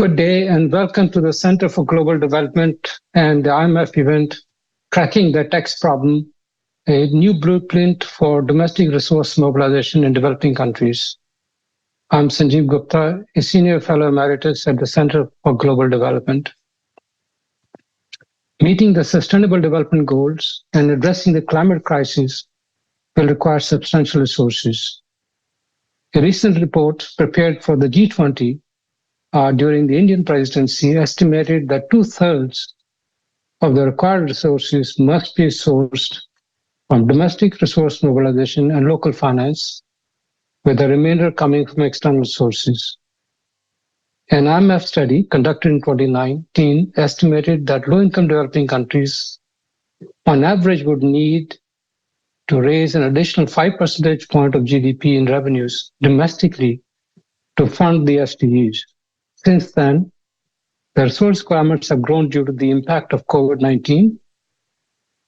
Good day and welcome to the Center for Global Development and the IMF event, Cracking the Tax Problem, a new blueprint for domestic resource mobilization in developing countries. I'm Sanjeev Gupta, a Senior Fellow Emeritus at the Center for Global Development. Meeting the Sustainable Development Goals and addressing the climate crisis will require substantial resources. A recent report prepared for the G20 during the Indian presidency estimated that 2/3 of the required resources must be sourced from domestic resource mobilization and local finance, with the remainder coming from external sources. An IMF study conducted in 2019 estimated that low-income developing countries on average would need to raise an additional 5 percentage points of GDP in revenues domestically to fund the SDGs. Since then, the resource requirements have grown due to the impact of COVID-19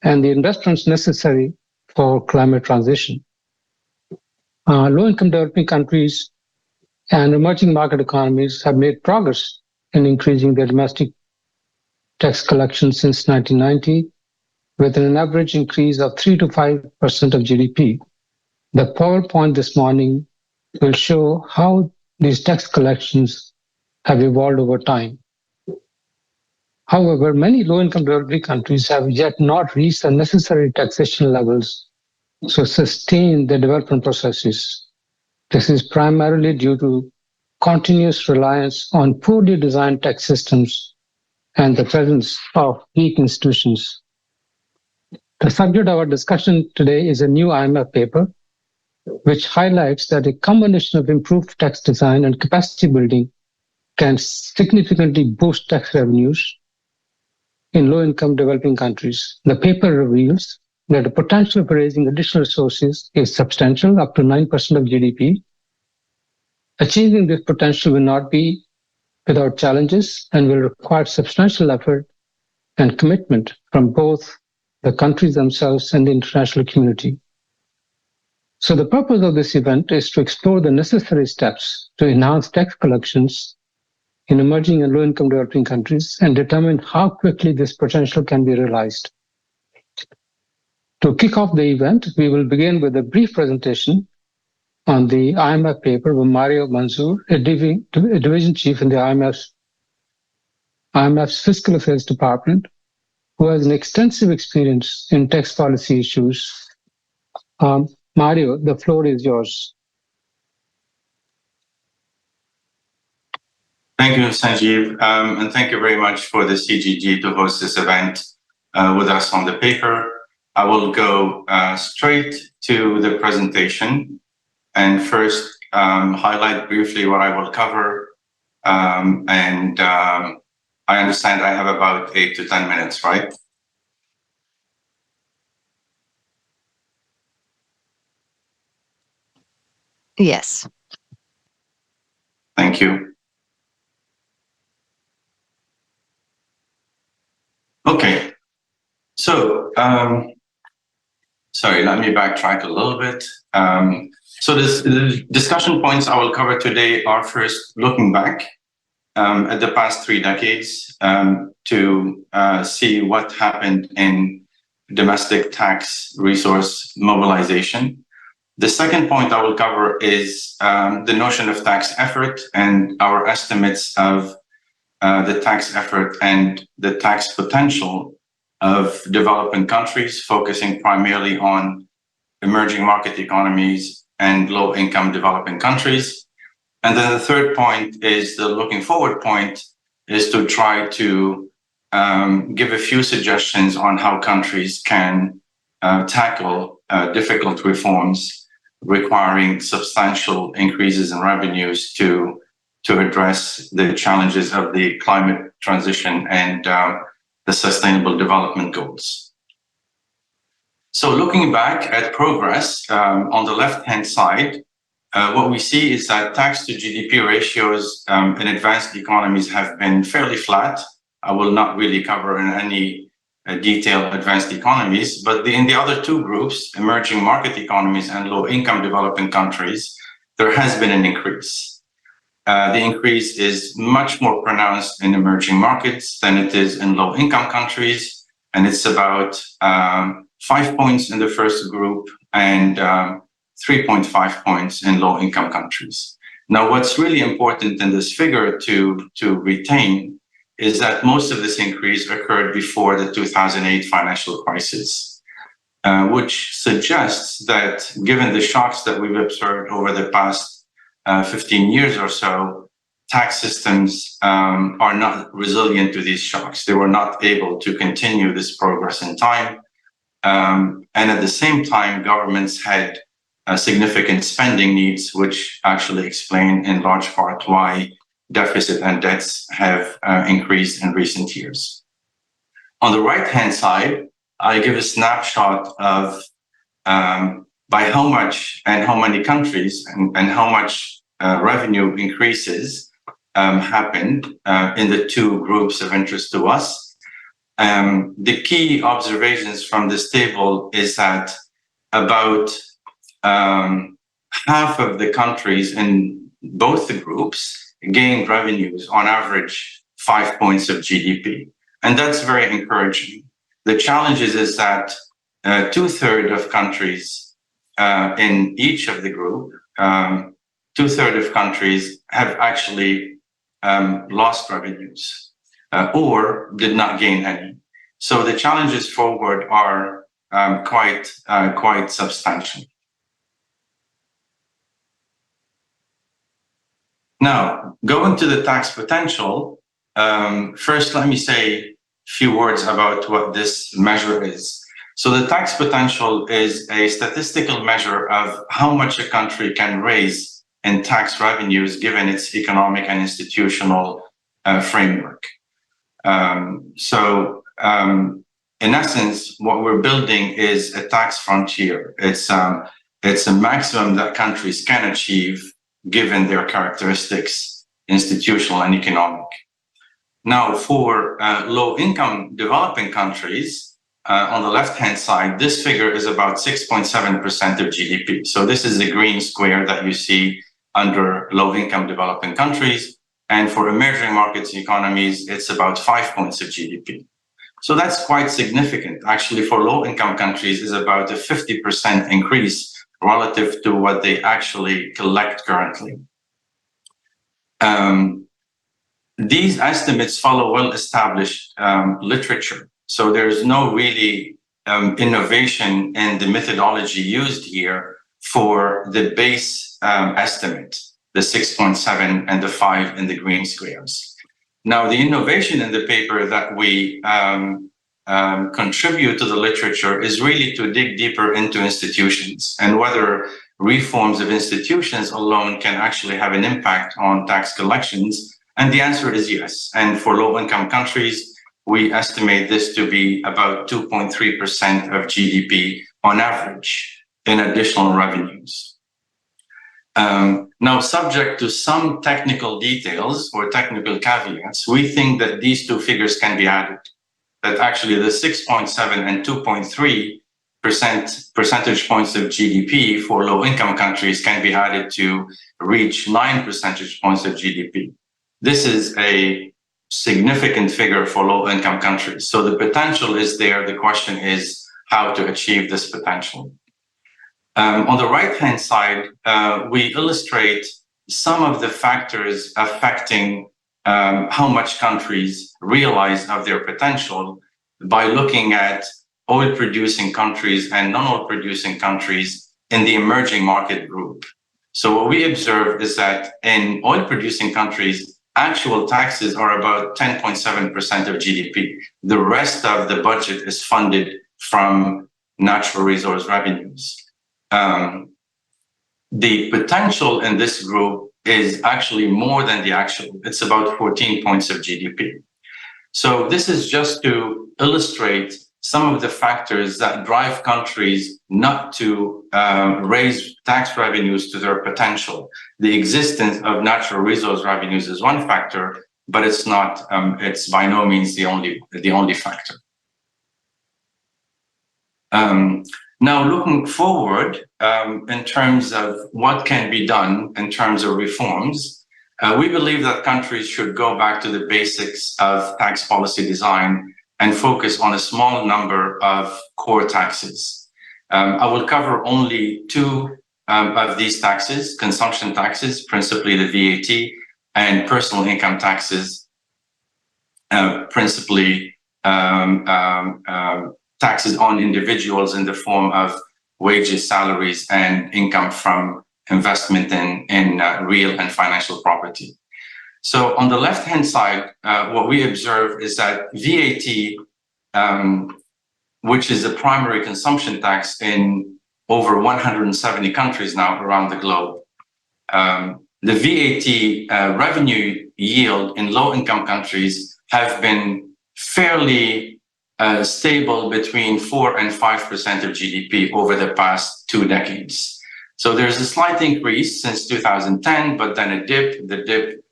and the investments necessary for climate transition. Low-income developing countries and emerging market economies have made progress in increasing their domestic tax collection since 1990, with an average increase of 3 to 5% of GDP. The PowerPoint this morning will show how these tax collections have evolved over time. However, many low-income developing countries have yet not reached the necessary taxation levels to sustain their development processes. This is primarily due to continuous reliance on poorly designed tax systems and the presence of weak institutions. The subject of our discussion today is a new IMF paper, which highlights that a combination of improved tax design and capacity building can significantly boost tax revenues in low-income developing countries. The paper reveals that the potential for raising additional resources is substantial, up to 9% of GDP. Achieving this potential will not be without challenges and will require substantial effort and commitment from both the countries themselves and the international community. So the purpose of this event is to explore the necessary steps to enhance tax collections in emerging and low-income developing countries and determine how quickly this potential can be realized. To kick off the event, we will begin with a brief presentation on the IMF paper by Mario Manzoor, a division chief in the IMF's Fiscal Affairs Department, who has an extensive experience in tax policy issues. Mario, the floor is yours. Thank you, Sanjeev, and thank you very much for the CGG to host this event with us on the paper. I will go straight to the presentation and first highlight briefly what I will cover. I understand I have about 8 to 10 minutes, right? Yes. Thank you. Okay, so sorry, let me backtrack a little bit. So the discussion points I will cover today are first looking back at the past 3 decades to see what happened in domestic tax resource mobilization. The second point I will cover is the notion of tax effort and our estimates of the tax effort and the tax potential of developing countries, focusing primarily on emerging market economies and low-income developing countries. And then the third point is the looking forward point, is to try to give a few suggestions on how countries can tackle difficult reforms requiring substantial increases in revenues to address the challenges of the climate transition and the sustainable development goals. So looking back at progress, on the left-hand side, what we see is that tax to GDP ratios in advanced economies have been fairly flat. I will not really cover in any detail advanced economies, but in the other two groups, emerging market economies and low-income developing countries, there has been an increase. the increase is much more pronounced in emerging markets than it is in low-income countries, and it's about 5 points in the first group and 3.5 points in low-income countries. Now, what's really important in this figure to retain is that most of this increase occurred before the 2008 financial crisis, which suggests that given the shocks that we've observed over the past 15 years or so, tax systems are not resilient to these shocks. They were not able to continue this progress in time. And at the same time, governments had significant spending needs, which actually explain in large part why deficit and debts have increased in recent years. On the right-hand side, I give a snapshot of by how much and how many countries and how much revenue increases happened in the two groups of interest to us. The key observations from this table is that about half of the countries in both the groups gained revenues on average 5 points of GDP. And that's very encouraging. The challenge is that 2/3 of countries in each of the group, 2/3 of countries have actually lost revenues or did not gain any. So the challenges forward are quite substantial. Now, going to the tax potential, first let me say a few words about what this measure is. So the tax potential is a statistical measure of how much a country can raise in tax revenues given its economic and institutional framework. In essence, what we're building is a tax frontier. It's a maximum that countries can achieve given their characteristics, institutional and economic. Now, for low-income developing countries, on the left-hand side, this figure is about 6.7% of GDP. So this is the green square that you see under low-income developing countries. And for emerging markets economies, it's about 5 points of GDP. So that's quite significant. Actually, for low-income countries, is about a 50% increase relative to what they actually collect currently. These estimates follow well-established literature. So there's no really innovation in the methodology used here for the base estimate, the 6.7 and the 5 in the green squares. Now, the innovation in the paper that we contribute to the literature is really to dig deeper into institutions and whether reforms of institutions alone can actually have an impact on tax collections. And the answer is yes. And for low-income countries, we estimate this to be about 2.3% of GDP on average in additional revenues. Now, subject to some technical details or technical caveats, we think that these two figures can be added, that actually the 6.7 and 2.3 percentage points of GDP for low-income countries can be added to reach 9 percentage points of GDP. This is a significant figure for low-income countries. So the potential is there. The question is how to achieve this potential. On the right-hand side, we illustrate some of the factors affecting how much countries realize of their potential by looking at oil-producing countries and non-oil-producing countries in the emerging market group. So what we observe is that in oil-producing countries, actual taxes are about 10.7% of GDP. The rest of the budget is funded from natural resource revenues. The potential in this group is actually more than the actual. It's about 14 points of GDP. So this is just to illustrate some of the factors that drive countries not to raise tax revenues to their potential. The existence of natural resource revenues is one factor, but it's not. It's by no means the only factor. Now, looking forward in terms of what can be done in terms of reforms, We believe that countries should go back to the basics of tax policy design and focus on a small number of core taxes. I will cover only two of these taxes: consumption taxes, principally the VAT, and personal income taxes, principally taxes on individuals in the form of wages, salaries, and income from investment in real and financial property. So on the left-hand side, what we observe is that VAT, which is a primary consumption tax in over 170 countries now around the globe, the VAT revenue yield in low-income countries have been fairly stable between 4 and 5% of GDP over the past 2 decades. So there's a slight increase since 2010, but then a dip. The dip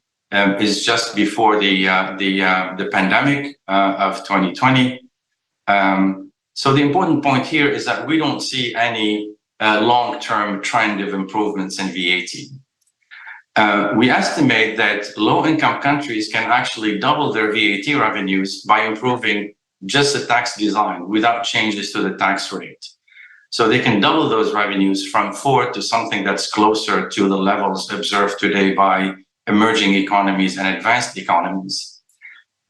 is just before the pandemic of 2020. So the important point here is that we don't see any long-term trend of improvements in VAT. We estimate that low-income countries can actually double their VAT revenues by improving just the tax design without changes to the tax rate. So they can double those revenues from 4 to something that's closer to the levels observed today by emerging economies and advanced economies.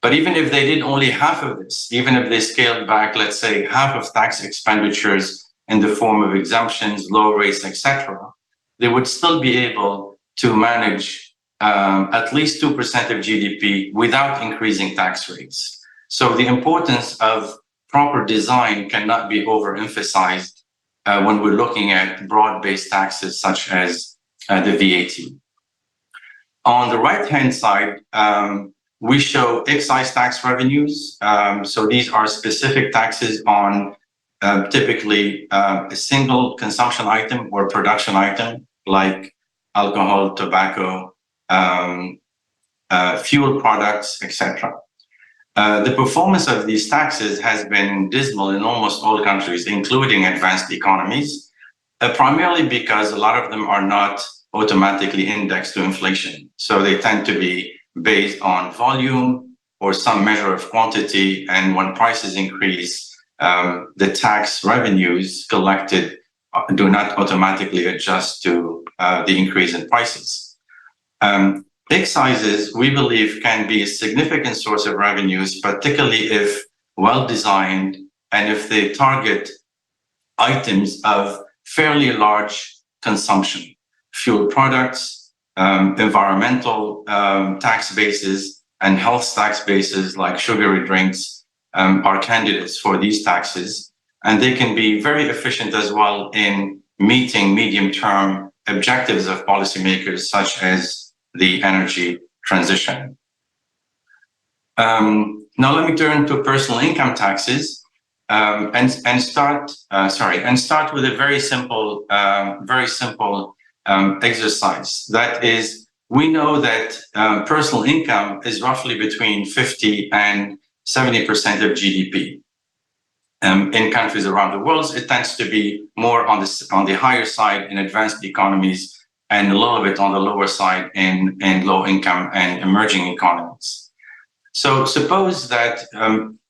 But even if they did only half of this, even if they scaled back, let's say, half of tax expenditures in the form of exemptions, low rates, etc., they would still be able to manage at least 2% of GDP without increasing tax rates. So the importance of proper design cannot be overemphasized when we're looking at broad-based taxes such as the VAT. On the right-hand side, we show excise tax revenues. So these are specific taxes on typically a single consumption item or production item like alcohol, tobacco, fuel products, etc. The performance of these taxes has been dismal in almost all countries, including advanced economies, primarily because a lot of them are not automatically indexed to inflation. So they tend to be based on volume or some measure of quantity. And when prices increase, the tax revenues collected do not automatically adjust to the increase in prices. Excises, we believe, can be a significant source of revenues, particularly if well-designed and if they target items of fairly large consumption. Fuel products, environmental tax bases, and health tax bases like sugary drinks are candidates for these taxes. And they can be very efficient as well in meeting medium-term objectives of policymakers, such as the energy transition. Now let me turn to personal income taxes and start with a very simple exercise. That is, we know that personal income is roughly between 50 and 70% of GDP. In countries around the world, it tends to be more on the higher side in advanced economies and a little bit on the lower side in low income and emerging economies. So suppose that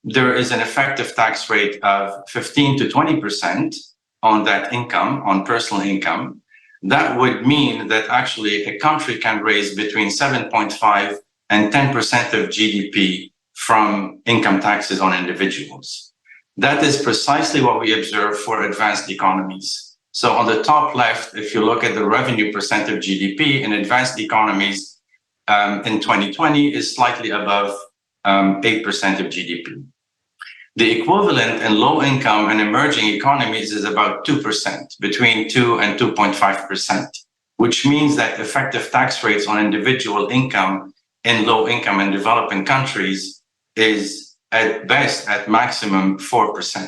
there is an effective tax rate of 15 to 20% on that income, on personal income. That would mean that actually a country can raise between 7.5 and 10% of GDP from income taxes on individuals. That is precisely what we observe for advanced economies. So on the top left, if you look at the revenue percent of GDP in advanced economies in 2020 is slightly above 8% of GDP. The equivalent in low income and emerging economies is about 2%, between 2 and 2.5%, which means that effective tax rates on individual income in low income and developing countries is at best, at maximum, 4%.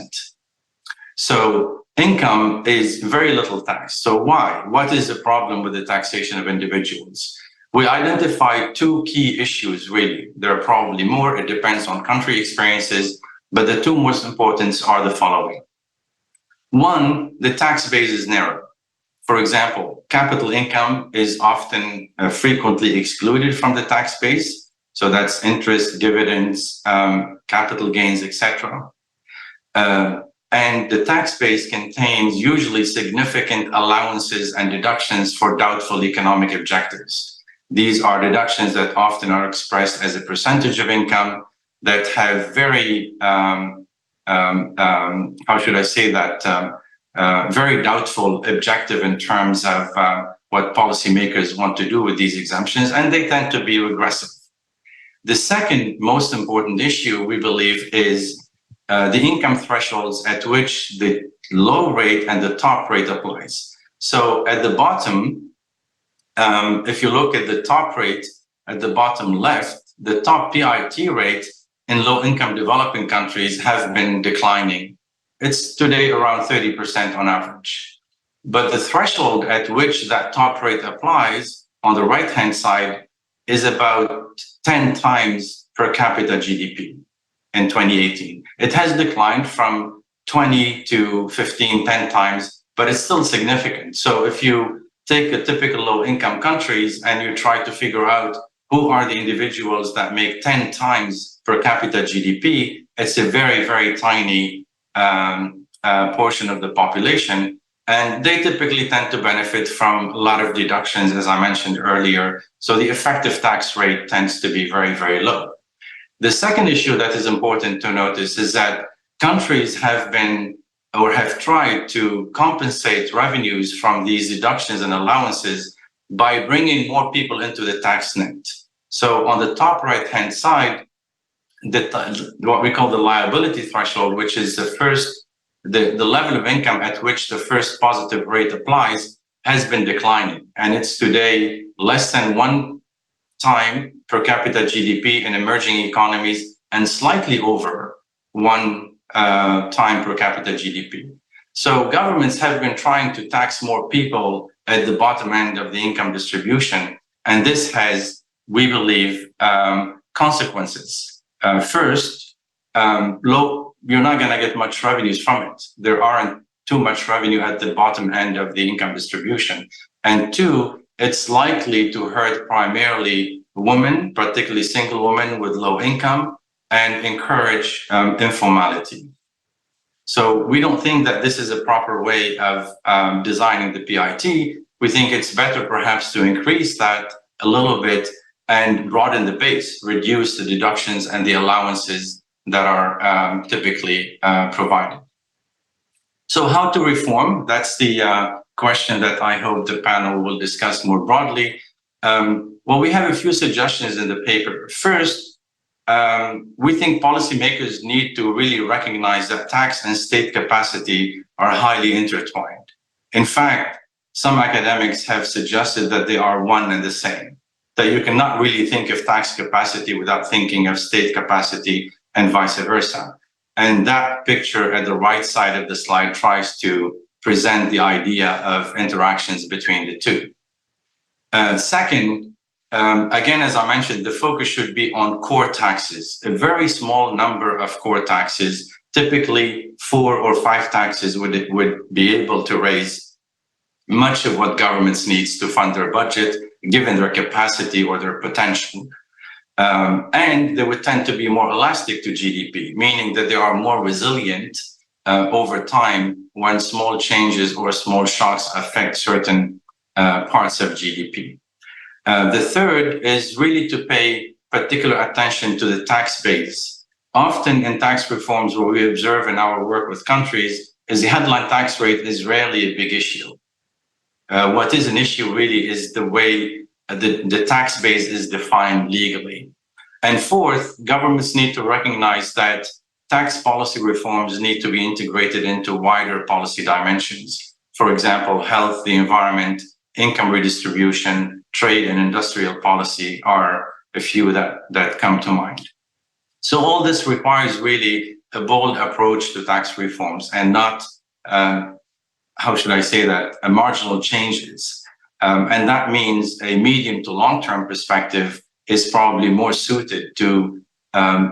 So income is very little taxed. So why? What is the problem with the taxation of individuals? We identified 2 key issues, really. There are probably more. It depends on country experiences. But the 2 most important are the following. One, the tax base is narrow. For example, capital income is often frequently excluded from the tax base. So that's interest, dividends, capital gains, etc. And the tax base contains usually significant allowances and deductions for doubtful economic objectives. These are deductions that often are expressed as a percentage of income that have very, how should I say that, very doubtful objective in terms of what policymakers want to do with these exemptions, and they tend to be regressive. The second most important issue, we believe, is the income thresholds at which the low rate and the top rate applies. So at the bottom, if you look at the top rate at the bottom left, the top PIT rate in low-income developing countries has been declining. It's today around 30% on average. But the threshold at which that top rate applies on the right-hand side is about 10 times per capita GDP in 2018. It has declined from 20 to 15, 10 times, but it's still significant. So if you take a typical low-income countries and you try to figure out who are the individuals that make 10 times per capita GDP, it's a very, very tiny portion of the population. And they typically tend to benefit from a lot of deductions, as I mentioned earlier. So the effective tax rate tends to be very, very low. The second issue that is important to notice is that countries have been or have tried to compensate revenues from these deductions and allowances by bringing more people into the tax net. So on the top right-hand side, what we call the liability threshold, which is the level of income at which the first positive rate applies, has been declining. And it's today less than 1 time per capita GDP in emerging economies and slightly over 1 time per capita GDP. So governments have been trying to tax more people at the bottom end of the income distribution. And this has, we believe, consequences. First, you're not going to get much revenues from it. There aren't too much revenue at the bottom end of the income distribution. And two, it's likely to hurt primarily women, particularly single women with low income, and encourage informality. So we don't think that this is a proper way of designing the PIT. We think it's better perhaps to increase that a little bit and broaden the base, reduce the deductions and the allowances that are typically provided. So how to reform? That's the question that I hope the panel will discuss more broadly. Well, we have a few suggestions in the paper. First, we think policymakers need to really recognize that tax and state capacity are highly intertwined. In fact, some academics have suggested that they are one and the same, that you cannot really think of tax capacity without thinking of state capacity and vice versa. And that picture at the right side of the slide tries to present the idea of interactions between the two. Second, again, as I mentioned, the focus should be on core taxes, a very small number of core taxes. Typically 4 or 5 taxes would be able to raise much of what governments needs to fund their budget, given their capacity or their potential. And they would tend to be more elastic to GDP, meaning that they are more resilient over time when small changes or small shocks affect certain parts of GDP. The third is really to pay particular attention to the tax base. Often in tax reforms, what we observe in our work with countries is the headline tax rate is rarely a big issue. What is an issue really is the way the tax base is defined legally. And fourth, governments need to recognize that tax policy reforms need to be integrated into wider policy dimensions. For example, health, the environment, income redistribution, trade and industrial policy are a few that come to mind. So all this requires really a bold approach to tax reforms and not, how should I say that, marginal changes. And that means a medium to long-term perspective is probably more suited to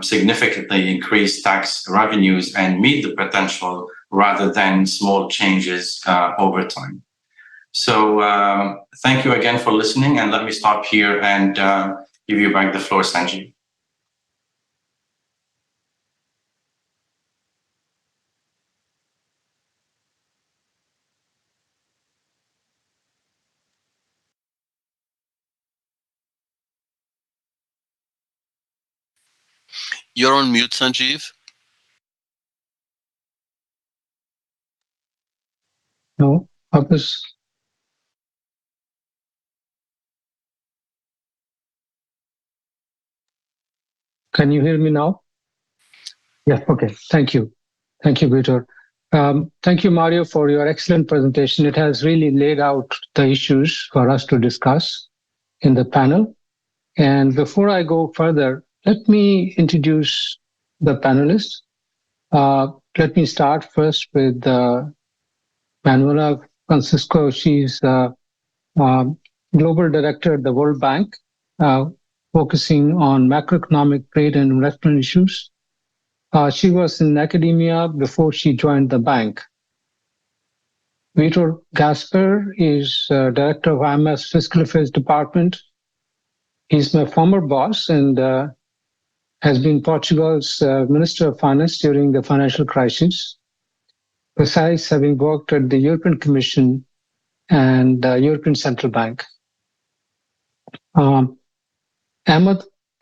significantly increase tax revenues and meet the potential rather than small changes over time. So thank you again for listening, and let me stop here and give you back the floor, Sanjeev. You're on mute, Sanjeev. No, Purpose. Can you hear me now? Yeah, okay. Thank you. Thank you, Peter. Thank you, Mario, for your excellent presentation. It has really laid out the issues for us to discuss in the panel. And before I go further, let me introduce the panelists. Let me start first with Manuela Francisco. She's Global Director at the World Bank, focusing on macroeconomic trade and investment issues. She was in academia before she joined the bank. Vitor Gasper is Director of IMF's Fiscal Affairs Department. He's my former boss and has been Portugal's Minister of Finance during the financial crisis, besides having worked at the European Commission and European Central Bank. Ahmed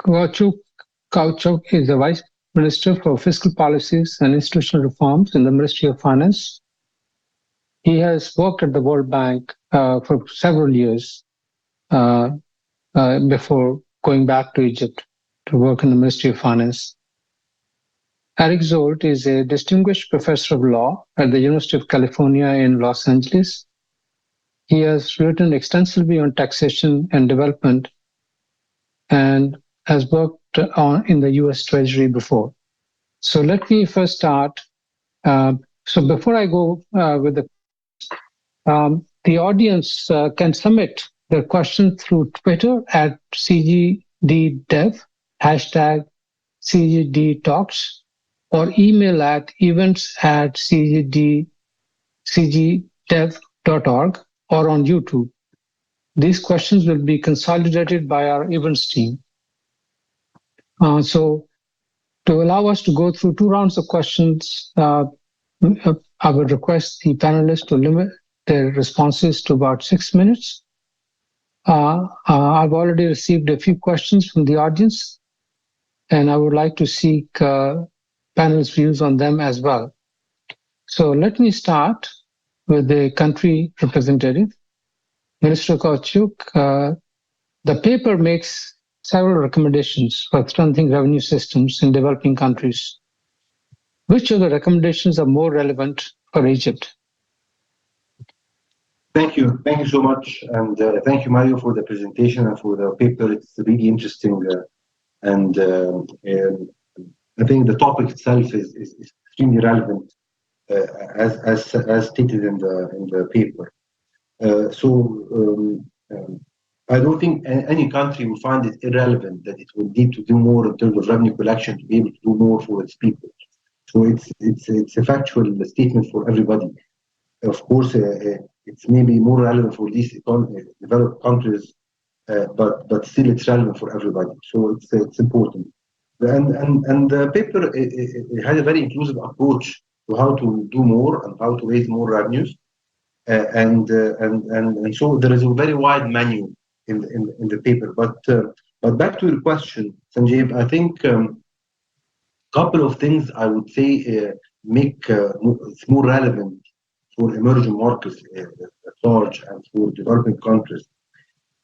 Kauchuk is the Vice Minister for Fiscal Policies and Institutional Reforms in the Ministry of Finance. He has worked at the World Bank for several years before going back to Egypt to work in the Ministry of Finance. Eric Zolt is a distinguished professor of law at the University of California in Los Angeles. He has written extensively on taxation and development and has worked in the US Treasury before. So let me first start. So before I go with the audience can submit their questions through Twitter at CGDDev, hashtag CGDTalks, or email at events@cgdev.org or on YouTube. These questions will be consolidated by our events team. So to allow us to go through 2 rounds of questions, I would request the panelists to limit their responses to about 6 minutes. I've already received a few questions from the audience, and I would like to seek panelists' views on them as well. So let me start with the country representative, Minister Kauchuk. The paper makes several recommendations for strengthening revenue systems in developing countries. Which of the recommendations are more relevant for Egypt? Thank you so much, and thank you, Mario, for the presentation and for the paper. It's really interesting, and I think the topic itself is extremely relevant, as stated in the paper. I don't think any country will find it irrelevant that it will need to do more in terms of revenue collection to be able to do more for its people. So it's a factual statement for everybody. Of course, it's maybe more relevant for these developed countries, but still it's relevant for everybody. So it's important. And the paper it has a very inclusive approach to how to do more and how to raise more revenues, and so there is a very wide menu in the paper. But back to your question, Sanjeev, I think couple of things I would say make it's more relevant for emerging markets at large and for developing countries.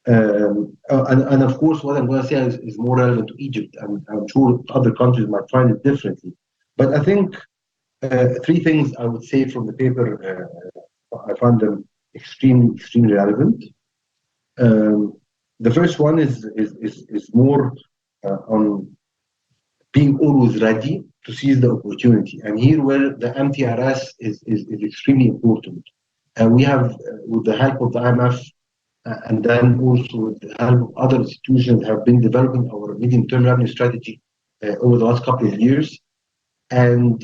And of course, what I'm going to say is more relevant to Egypt, and I'm sure other countries might find it differently. But I think 3 things I would say from the paper, I found them extremely relevant. The first one is more on being always ready to seize the opportunity, and here where the MTRS is extremely important. And we have, with the help of the IMF, and then also with the help of other institutions, have been developing our medium-term revenue strategy over the last couple of years. And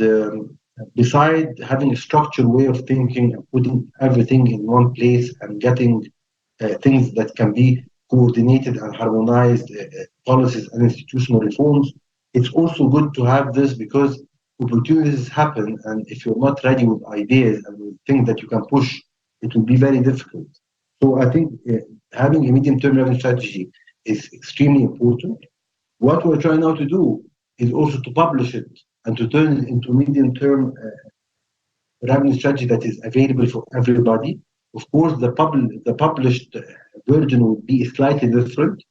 beside having a structured way of thinking and putting everything in one place and getting things that can be coordinated and harmonized, policies and institutional reforms, it's also good to have this because opportunities happen, and if you're not ready with ideas and with things that you can push, it will be very difficult. So I think having a medium-term revenue strategy is extremely important. What we're trying now to do is also to publish it and to turn it into medium-term revenue strategy that is available for everybody. Of course, the published version will be slightly different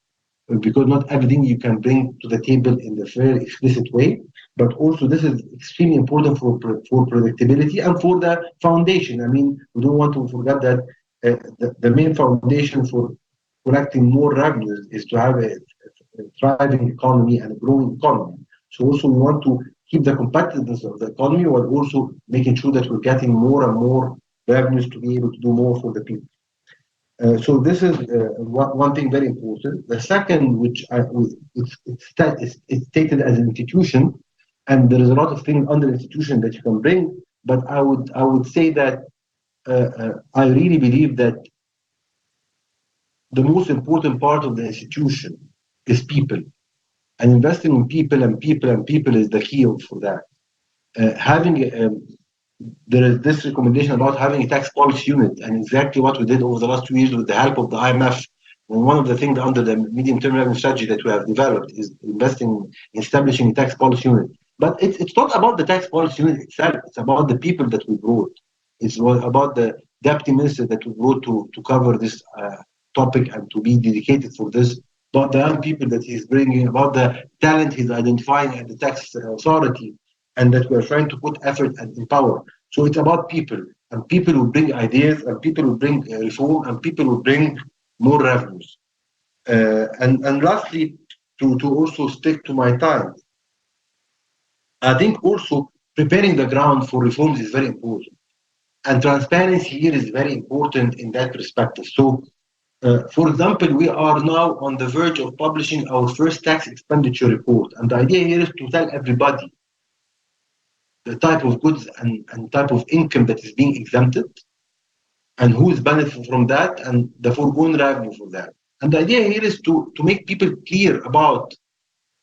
because not everything you can bring to the table in the very explicit way. But also, this is extremely important for predictability and for the foundation. I mean, we don't want to forget that the main foundation for collecting more revenues is to have a thriving economy and a growing economy. So also we want to keep the competitiveness of the economy while also making sure that we're getting more and more revenues to be able to do more for the people. So this is one thing very important. The second, which it's stated as an institution, and there is a lot of things under institution that you can bring. But I would say that I really believe that the most important part of the institution is people, and investing in people and people and people is the key for that. There is this recommendation about having a tax policy unit, and exactly what we did over the last 2 years with the help of the IMF. And one of the things under the medium-term revenue strategy that we have developed is establishing a tax policy unit. But it's not about the tax policy unit itself. It's about the people that we brought. It's about the deputy minister that we brought to cover this topic and to be dedicated for this. About the young people that he's bringing, about the talent he's identifying at the tax authority, and that we're trying to put effort and empower. So it's about people, and people will bring ideas, and people will bring reform, and people will bring more revenues. And lastly, to also stick to my time, I think also preparing the ground for reforms is very important. And transparency here is very important in that perspective. So, for example, we are now on the verge of publishing our first tax expenditure report. And the idea here is to tell everybody the type of goods and type of income that is being exempted, and who is benefiting from that, and the foregone revenue for that. And the idea here is to make people clear about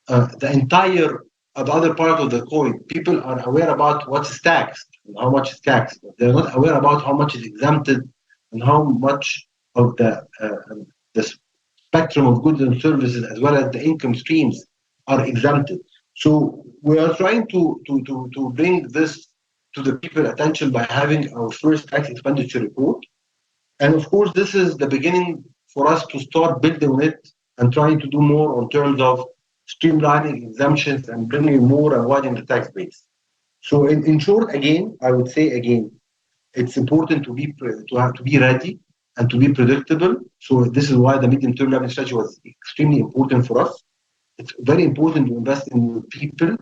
the other part of the coin. People are aware about what's taxed and how much is taxed, but they're not aware about how much is exempted and how much of the spectrum of goods and services, as well as the income streams, are exempted. So we are trying to bring this to the people's attention by having our first tax expenditure report. And of course, this is the beginning for us to start building on it and trying to do more in terms of streamlining exemptions and bringing more and widening the tax base. So in short, again, I would say again, it's important to be ready and to be predictable. So this is why the medium-term revenue strategy was extremely important for us. It's very important to invest in people,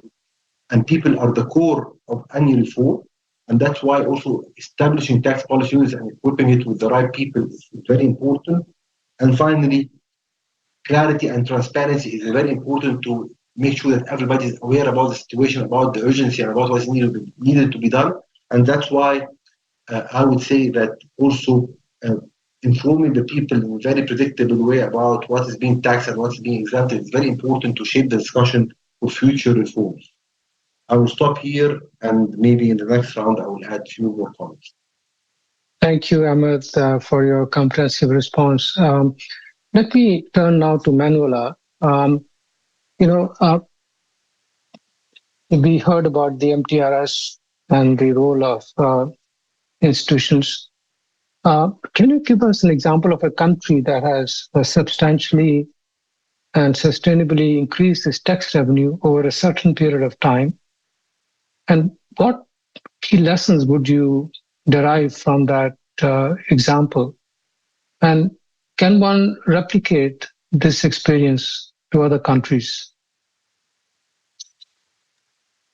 and people are the core of any reform. And that's why also establishing tax policy units and equipping it with the right people is very important. And finally, clarity and transparency is very important to make sure that everybody is aware about the situation, about the urgency, and about what's needed to be done. And that's why I would say that also informing the people in a very predictable way about what is being taxed and what's being exempted is very important to shape the discussion for future reforms. I will stop here, and maybe in the next round I will add a few more comments. Thank you, Ahmed, for your comprehensive response. Let me turn now to Manuela. We heard about the MTRS and the role of institutions. Can you give us an example of a country that has substantially and sustainably increased its tax revenue over a certain period of time? And what key lessons would you derive from that example? And can one replicate this experience to other countries?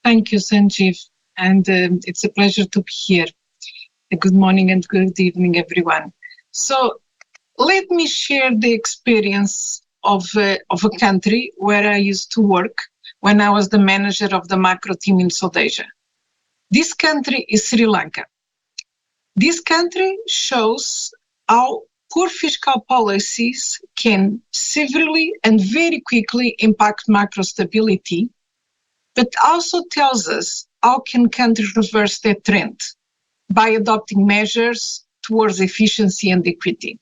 Thank you, Sanjeev. And it's a pleasure to be here. Good morning and good evening, everyone. So let me share the experience of a country where I used to work when I was the manager of the macro team in South Asia. This country is Sri Lanka. This country shows how poor fiscal policies can severely and very quickly impact macro stability, but also tells us how can countries reverse their trend by adopting measures towards efficiency and equity.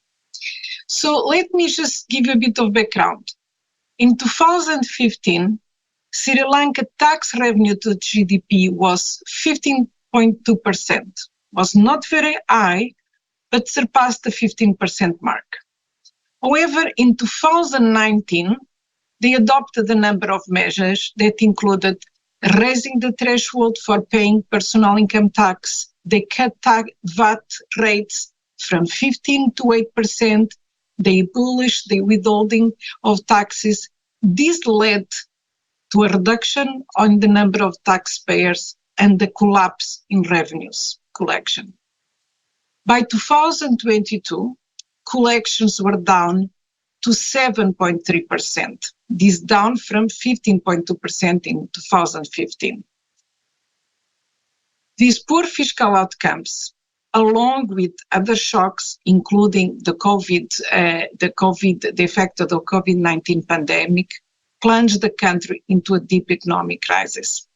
So let me just give you a bit of background. In 2015, Sri Lanka tax revenue to GDP was 15.2%. Was not very high, but surpassed the 15% mark. However, in 2019, they adopted a number of measures that included raising the threshold for paying personal income tax. They cut VAT rates from 15 to 8%. They abolished the withholding of taxes. This led to a reduction on the number of taxpayers and the collapse in revenues collection. By 2022, collections were down to 7.3%. This down from 15.2% in 2015. These poor fiscal outcomes, along with other shocks, including the effect of the COVID-19 pandemic, plunged the country into a deep economic crisis.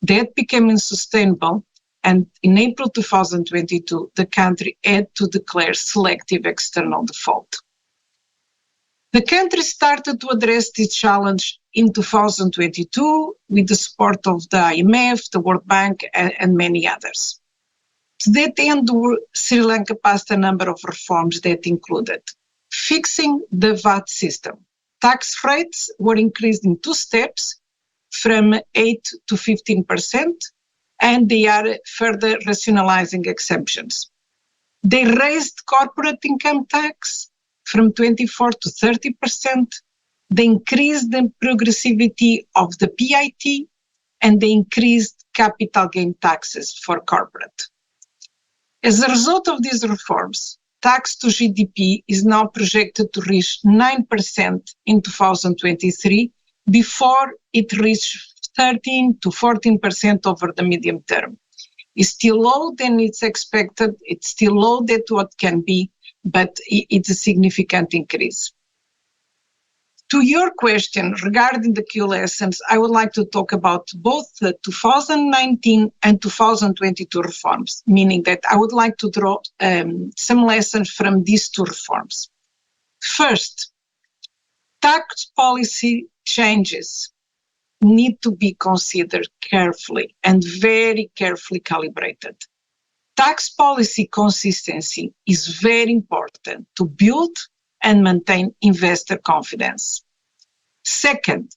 That became unsustainable, and in April 2022, the country had to declare selective external default. The country started to address this challenge in 2022 with the support of the IMF, the World Bank, and many others. To that end, Sri Lanka passed a number of reforms that included fixing the VAT system. Tax rates were increased in two steps, from 8 to 15%, and they are further rationalizing exemptions. They raised corporate income tax from 24 to 30%. They increased the progressivity of the PIT, and they increased capital gain taxes for corporate. As a result of these reforms, tax to GDP is now projected to reach 9% in 2023, before it reached 13 to 14% over the medium term. It's still low than it's expected. It's still low than what can be, but it's a significant increase. To your question regarding the key lessons, I would like to talk about both the 2019 and 2022 reforms, meaning that I would like to draw some lessons from these two reforms. First, tax policy changes need to be considered carefully and very carefully calibrated. Tax policy consistency is very important to build and maintain investor confidence. Second,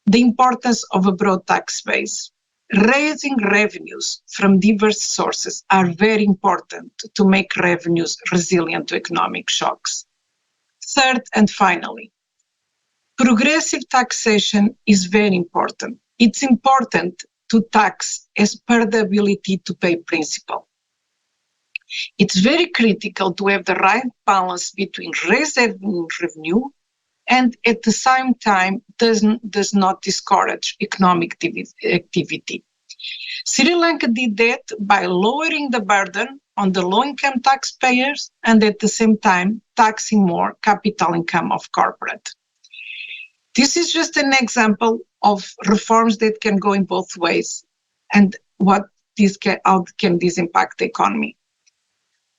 the importance of a broad tax base. Raising revenues from diverse sources are very important to make revenues resilient to economic shocks. Third, and finally, progressive taxation is very important. It's important to tax as per the ability to pay principle. It's very critical to have the right balance between raising revenue and at the same time does not discourage economic activity. Sri Lanka did that by lowering the burden on the low-income taxpayers and at the same time taxing more capital income of corporate. This is just an example of reforms that can go in both ways and how can this impact the economy.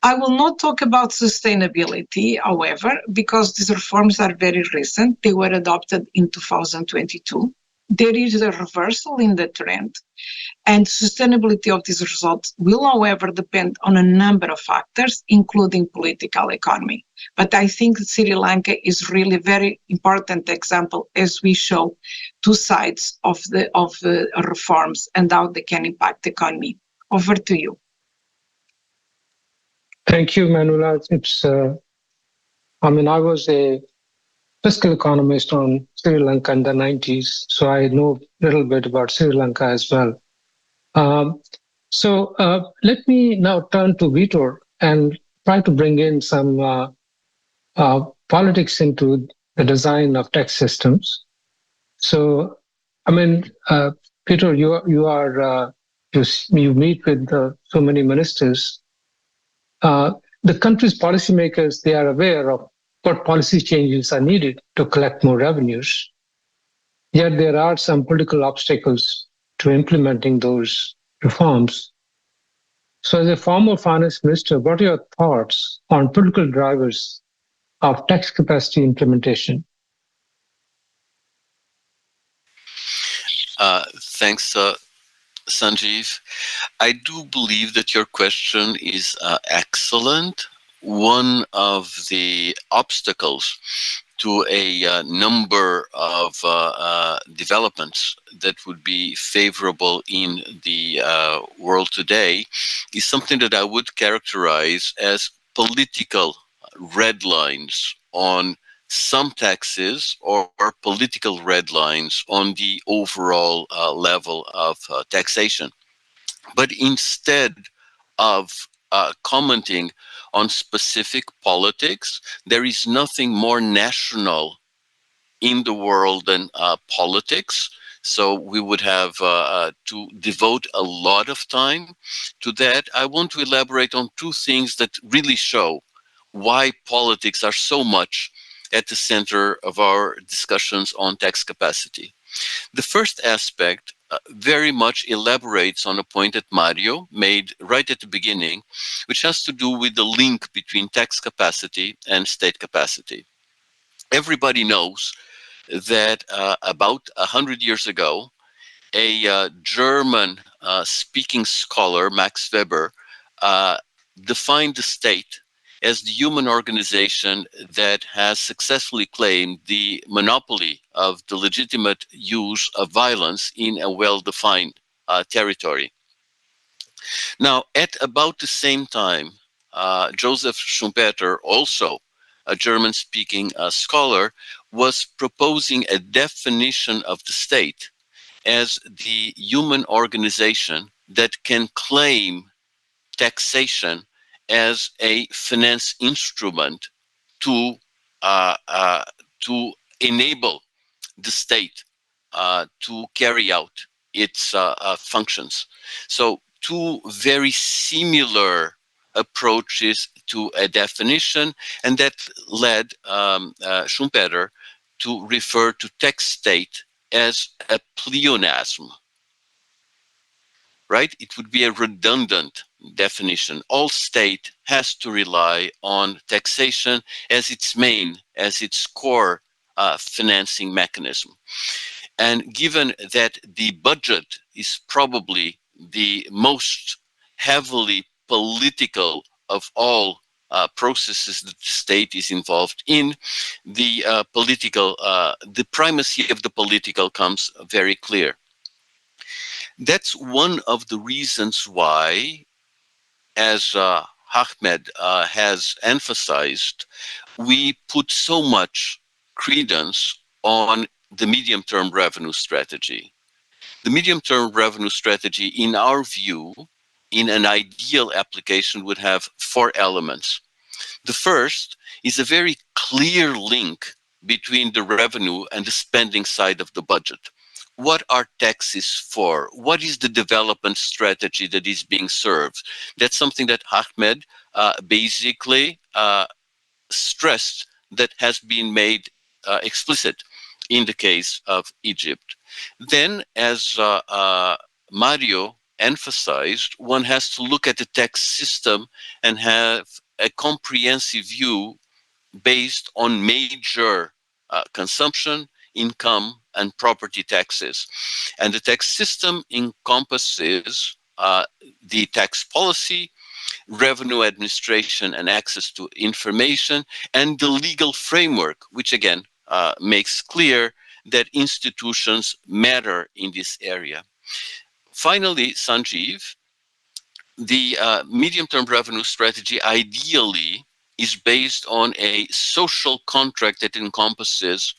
I will not talk about sustainability, however, because these reforms are very recent. They were adopted in 2022. There is a reversal in the trend, and sustainability of these results will, however, depend on a number of factors, including political economy. But I think Sri Lanka is really a very important example as we show two sides of the reforms and how they can impact the economy. Over to you. Thank you, Manuela. I was a fiscal economist on Sri Lanka in the 90s, so I know a little bit about Sri Lanka as well. Let me now turn to Vitor and try to bring in some politics into the design of tax systems. So, Vitor, you are you meet with so many ministers. The country's policymakers, they are aware of what policy changes are needed to collect more revenues. Yet there are some political obstacles to implementing those reforms. So as a former finance minister, what are your thoughts on political drivers of tax capacity implementation? Thanks, Sanjeev. I do believe that your question is excellent. One of the obstacles to a number of developments that would be favorable in the world today is something that I would characterize as political red lines on some taxes or political red lines on the overall level of taxation. But instead of commenting on specific politics, there is nothing more national in the world than politics. So we would have to devote a lot of time to that. I want to elaborate on two things that really show why politics are so much at the center of our discussions on tax capacity. The first aspect very much elaborates on a point that Mario made right at the beginning, which has to do with the link between tax capacity and state capacity. Everybody knows that about 100 years ago, a German speaking scholar, Max Weber, defined the state as the human organization that has successfully claimed the monopoly of the legitimate use of violence in a well-defined territory. Now, at about the same time, Joseph Schumpeter, also a German-speaking scholar, was proposing a definition of the state as the human organization that can claim taxation as a finance instrument to enable the state to carry out its functions. So two very similar approaches to a definition, and that led Schumpeter to refer to tax state as a pleonasm. Right? It would be a redundant definition. All state has to rely on taxation as its main, as its core financing mechanism. And given that the budget is probably the most heavily political of all processes that the state is involved in, the the primacy of the political comes very clear. That's one of the reasons why, as Ahmed has emphasized, we put so much credence on the medium-term revenue strategy. The medium-term revenue strategy, in our view, in an ideal application, would have four elements. The first is a very clear link between the revenue and the spending side of the budget. What are taxes for? What is the development strategy that is being served? That's something that Ahmed basically stressed that has been made explicit in the case of Egypt. Then, as Mario emphasized, one has to look at the tax system and have a comprehensive view based on major consumption, income, and property taxes. And the tax system encompasses the tax policy, revenue administration and access to information, and the legal framework, which again makes clear that institutions matter in this area. Finally, Sanjeev, the medium-term revenue strategy ideally is based on a social contract that encompasses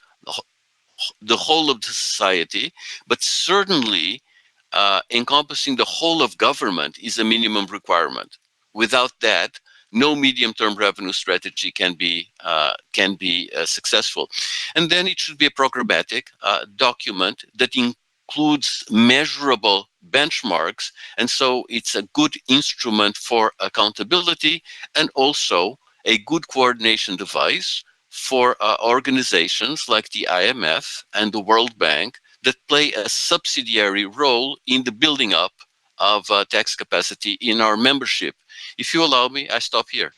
the whole of the society, but certainly encompassing the whole of government is a minimum requirement. Without that, no medium-term revenue strategy can be successful. And then it should be a programmatic document that includes measurable benchmarks. And so it's a good instrument for accountability and also a good coordination device for organizations like the IMF and the World Bank that play a subsidiary role in the building up of tax capacity in our membership. If you allow me, I stop here.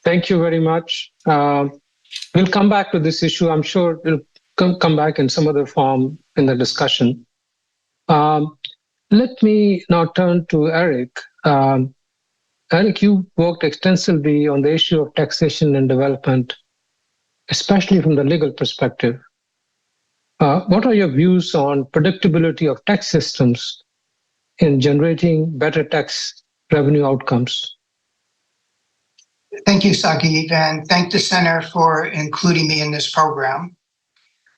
Thank you very much. We'll come back to this issue. I'm sure we'll come back in some other form in the discussion. Let me now turn to Eric. Eric, you worked extensively on the issue of taxation and development, especially from the legal perspective. What are your views on predictability of tax systems in generating better tax revenue outcomes? Thank you, Sagib, and thank the Center for including me in this program.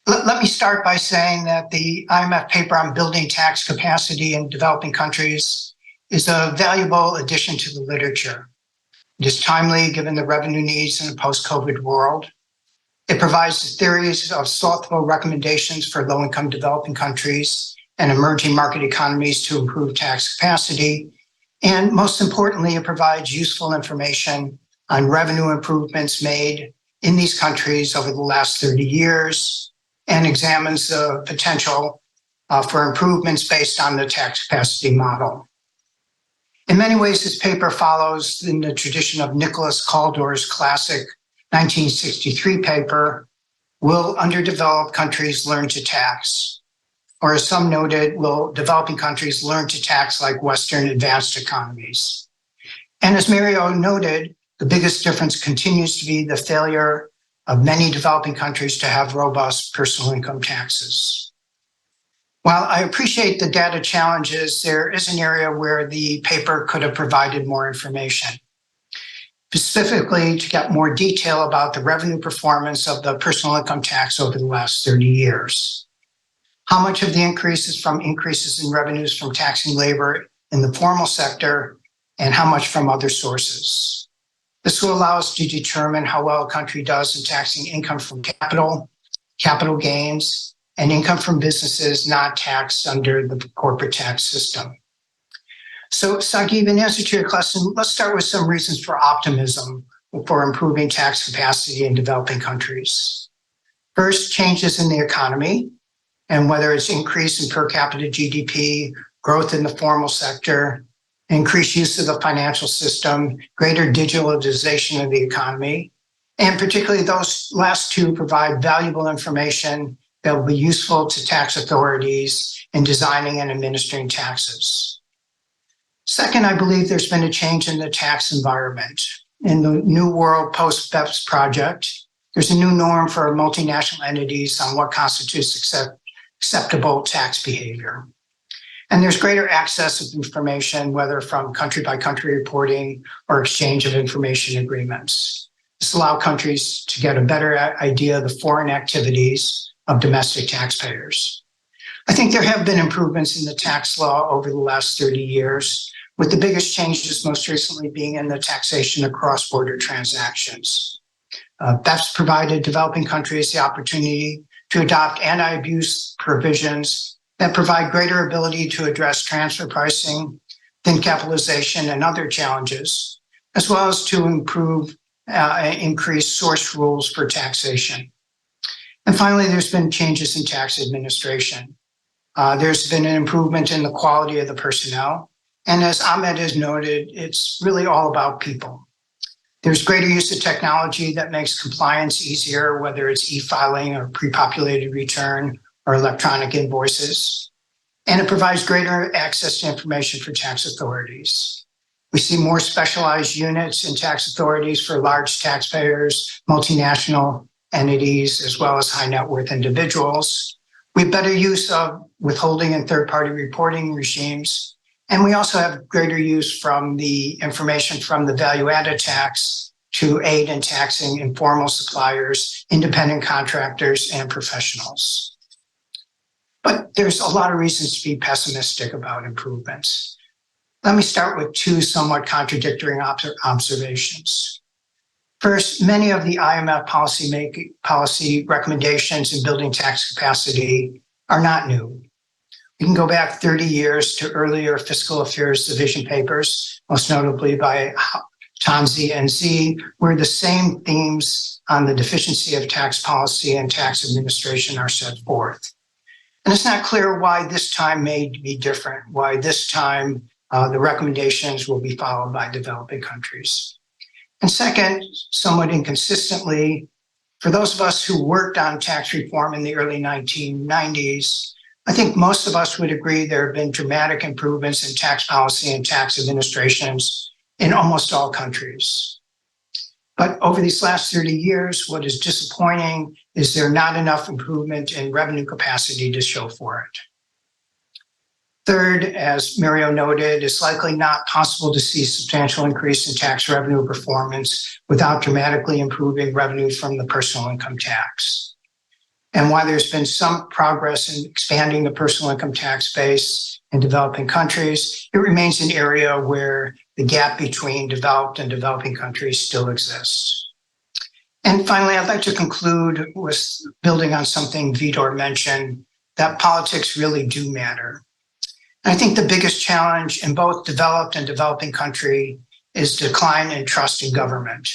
Let me start by saying that the IMF paper on building tax capacity in developing countries is a valuable addition to the literature. It is timely given the revenue needs in a post-COVID world. It provides a series of thoughtful recommendations for low-income developing countries and emerging market economies to improve tax capacity. And most importantly, it provides useful information on revenue improvements made in these countries over the last 30 years and examines the potential for improvements based on the tax capacity model. In many ways, this paper follows in the tradition of Nicholas Kaldor's classic 1963 paper, Will Underdeveloped Countries Learn to Tax? Or as some noted, will developing countries learn to tax like Western advanced economies? And as Mario noted, the biggest difference continues to be the failure of many developing countries to have robust personal income taxes. While I appreciate the data challenges, there is an area where the paper could have provided more information, specifically to get more detail about the revenue performance of the personal income tax over the last 30 years. How much of the increase is from increases in revenues from taxing labor in the formal sector, and how much from other sources? This will allow us to determine how well a country does in taxing income from capital, capital gains, and income from businesses not taxed under the corporate tax system. So, Sagib, in answer to your question, let's start with some reasons for optimism for improving tax capacity in developing countries. First, changes in the economy, and whether it's increase in per capita GDP, growth in the formal sector, increased use of the financial system, greater digitalization of the economy, and particularly those last two provide valuable information that will be useful to tax authorities in designing and administering taxes. Second, I believe there's been a change in the tax environment. In the New World Post-BEPS project, there's a new norm for multinational entities on what constitutes acceptable tax behavior. And there's greater access of information, whether from country-by-country reporting or exchange of information agreements. This allows countries to get a better idea of the foreign activities of domestic taxpayers. I think there have been improvements in the tax law over the last 30 years, with the biggest changes most recently being in the taxation of cross-border transactions. That's provided developing countries the opportunity to adopt anti-abuse provisions that provide greater ability to address transfer pricing, thin capitalization, and other challenges, as well as to increase source rules for taxation. And finally, there's been changes in tax administration. There's been an improvement in the quality of the personnel. And as Ahmed has noted, it's really all about people. There's greater use of technology that makes compliance easier, whether it's e-filing or pre-populated return or electronic invoices. And it provides greater access to information for tax authorities. We see more specialized units in tax authorities for large taxpayers, multinational entities, as well as high net worth individuals. We have better use of withholding and third-party reporting regimes. And we also have greater use from the information from the value-added tax to aid in taxing informal suppliers, independent contractors, and professionals. But there's a lot of reasons to be pessimistic about improvements. Let me start with two somewhat contradictory observations. First, many of the IMF policy recommendations in building tax capacity are not new. You can go back 30 years to earlier fiscal affairs division papers, most notably by Tanzi and Z, where the same themes on the deficiency of tax policy and tax administration are set forth. And it's not clear why this time may be different, why this time the recommendations will be followed by developing countries. And second, somewhat inconsistently, for those of us who worked on tax reform in the early 1990s, I think most of us would agree there have been dramatic improvements in tax policy and tax administrations in almost all countries. But over these last 30 years, what is disappointing is there not enough improvement in revenue capacity to show for it. Third, as Mario noted, it's likely not possible to see substantial increase in tax revenue performance without dramatically improving revenue from the personal income tax. And while there's been some progress in expanding the personal income tax base in developing countries, it remains an area where the gap between developed and developing countries still exists. And finally, I'd like to conclude with building on something Vitor mentioned, that politics really do matter. And I think the biggest challenge in both developed and developing country is decline in trust in government,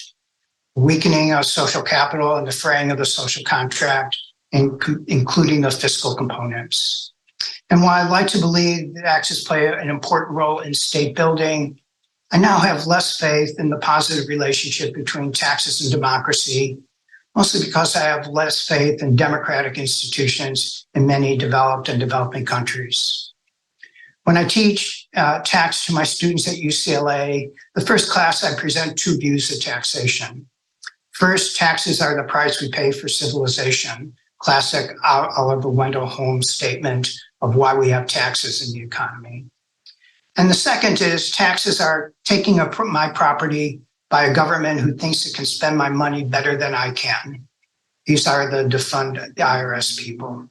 weakening of social capital and the fraying of the social contract, including the fiscal components. And while I'd like to believe that taxes play an important role in state building, I now have less faith in the positive relationship between taxes and democracy, mostly because I have less faith in democratic institutions in many developed and developing countries. When I teach tax to my students at UCLA, the first class I present two views of taxation. First, taxes are the price we pay for civilization, classic Oliver Wendell Holmes statement of why we have taxes in the economy. And the second is taxes are taking my property by a government who thinks it can spend my money better than I can. These are the defund the IRS people.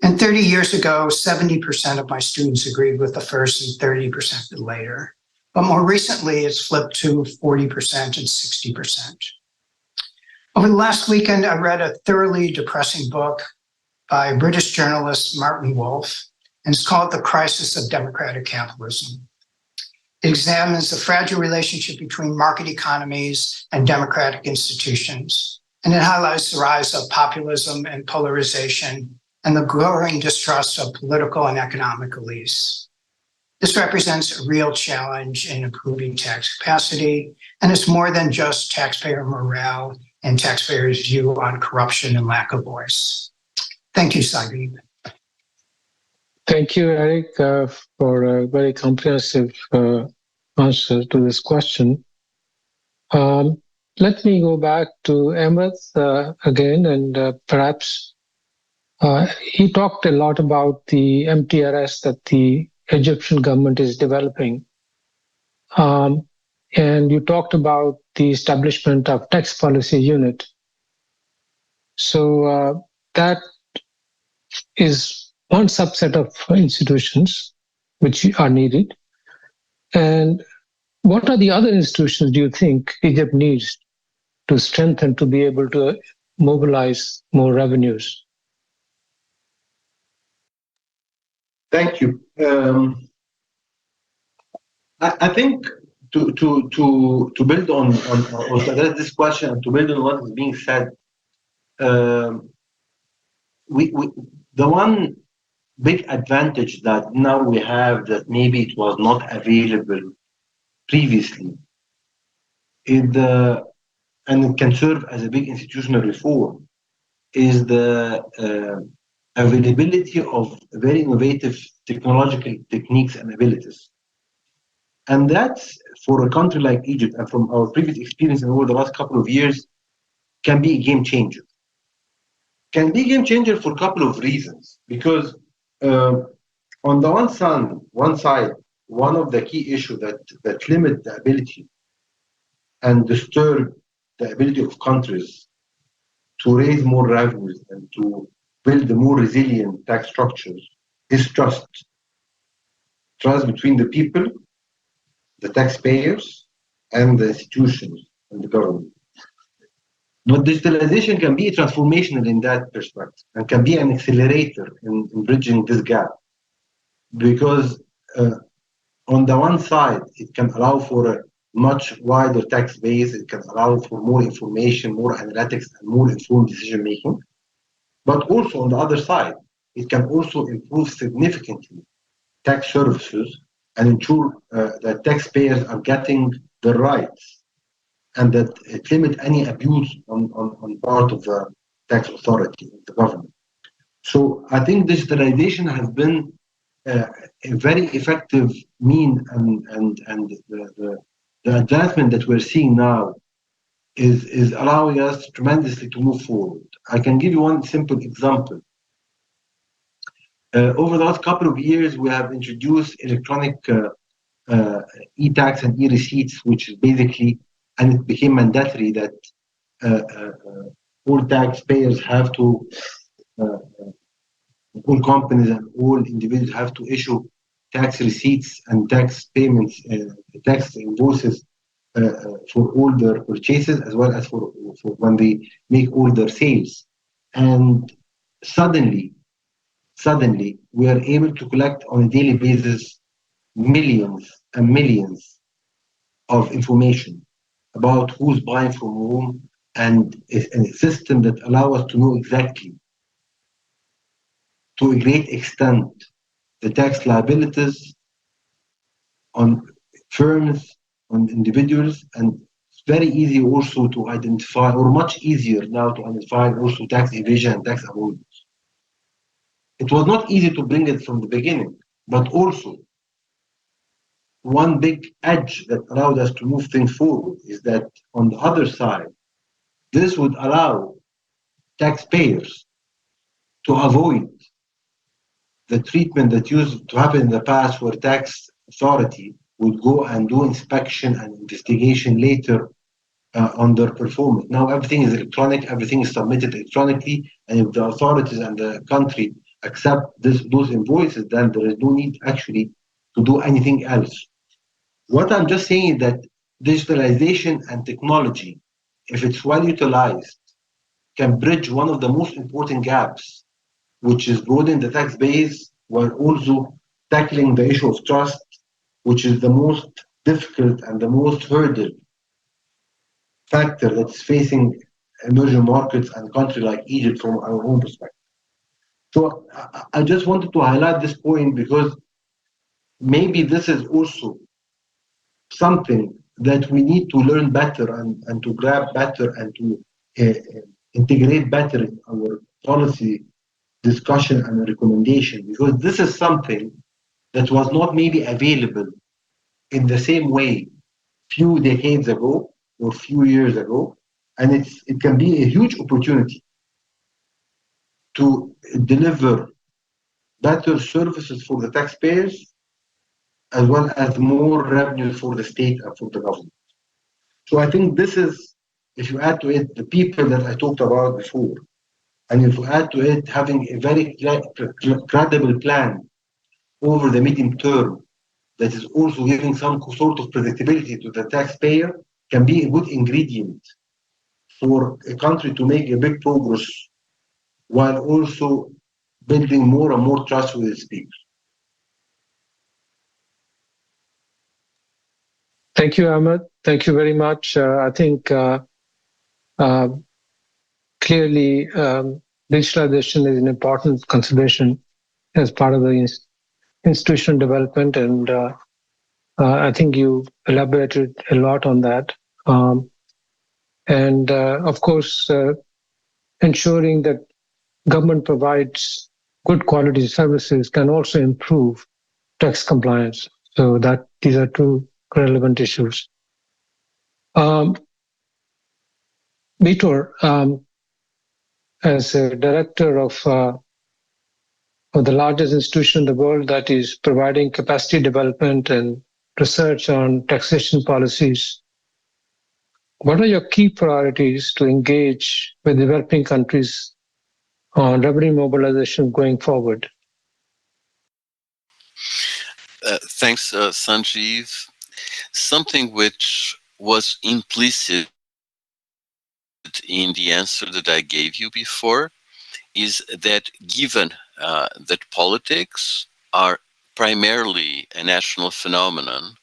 And 30 years ago, 70% of my students agreed with the first and 30% the later. But more recently, it's flipped to 40% and 60%. Over the last weekend, I read a thoroughly depressing book by British journalist Martin Wolf, and it's called The Crisis of Democratic Capitalism. It examines the fragile relationship between market economies and democratic institutions, and it highlights the rise of populism and polarization and the growing distrust of political and economic elites. This represents a real challenge in improving tax capacity, and it's more than just taxpayer morale and taxpayers' view on corruption and lack of voice. Thank you, Saeed. Thank you, Eric, for a very comprehensive answer to this question. Let me go back to Ahmed again, and perhaps he talked a lot about the MTRS that the Egyptian government is developing. And you talked about the establishment of tax policy unit. So that is one subset of institutions which are needed. And what are the other institutions do you think Egypt needs to strengthen to be able to mobilize more revenues? Thank you. I think to build on to address this question and to build on what is being said, the one big advantage that now we have that maybe it was not available previously is and it can serve as a big institutional reform, is the availability of very innovative technological techniques and abilities. And that's, for a country like Egypt, and from our previous experience in over the last couple of years, can be a game changer. Can be a game changer for a couple of reasons. Because on the one side, one of the key issues that limit the ability and disturb the ability of countries to raise more revenues and to build a more resilient tax structures is trust. Trust between the people, the taxpayers, and the institutions and the government. But digitalization can be transformational in that perspective and can be an accelerator in bridging this gap. because on the one side, it can allow for a much wider tax base, it can allow for more information, more analytics, and more informed decision making. But also on the other side, it can also improve significantly tax services and ensure that taxpayers are getting the rights and that it limit any abuse on part of the tax authority, the government. So I think digitalization has been a very effective mean, and the advancement that we're seeing now is allowing us tremendously to move forward. I can give you one simple example. Over the last couple of years, we have introduced electronic e-tax and e-receipts, which is basically, and it became mandatory that all taxpayers have to, all companies and all individuals have to issue tax receipts and tax payments, tax invoices for all their purchases as well as for when they make all their sales. And suddenly, we are able to collect on a daily basis millions and millions of information about who's buying from whom, and a system that allows us to know exactly, to a great extent, the tax liabilities on firms, on individuals, and it's very easy also to identify, or much easier now to identify also tax evasion and tax avoidance. It was not easy to bring it from the beginning, but also one big edge that allowed us to move things forward is that on the other side, this would allow taxpayers to avoid the treatment that used to happen in the past, where tax authority would go and do inspection and investigation later on their performance. Now everything is electronic, everything is submitted electronically, and if the authorities and the country accept those invoices, then there is no need actually to do anything else. What I'm just saying is that digitalization and technology, if it's well utilized, can bridge one of the most important gaps, which is broadening the tax base while also tackling the issue of trust, which is the most difficult and the most hurdle factor that's facing emerging markets and countries like Egypt from our own perspective. So I just wanted to highlight this point because maybe this is also something that we need to learn better and to grab better and to integrate better in our policy discussion and recommendation, because this is something that was not maybe available in the same way few decades ago or few years ago, and it can be a huge opportunity to deliver better services for the taxpayers as well as more revenue for the state and for the government. So I think this is, if you add to it the people that I talked about before, and if you add to it having a very credible plan over the medium term that is also giving some sort of predictability to the taxpayer, can be a good ingredient for a country to make a big progress while also building more and more trust with its people. Thank you, Ahmed. Thank you very much. I think clearly digitalization is an important consideration as part of the institutional development, and I think you elaborated a lot on that. And of course, ensuring that government provides good quality services can also improve tax compliance. So that these are two relevant issues. Vitor, as a director of the largest institution in the world that is providing capacity development and research on taxation policies, what are your key priorities to engage with developing countries on revenue mobilization going forward? Thanks, Sanjeev. Something which was implicit in the answer that I gave you before is that given that politics are primarily a national phenomenon,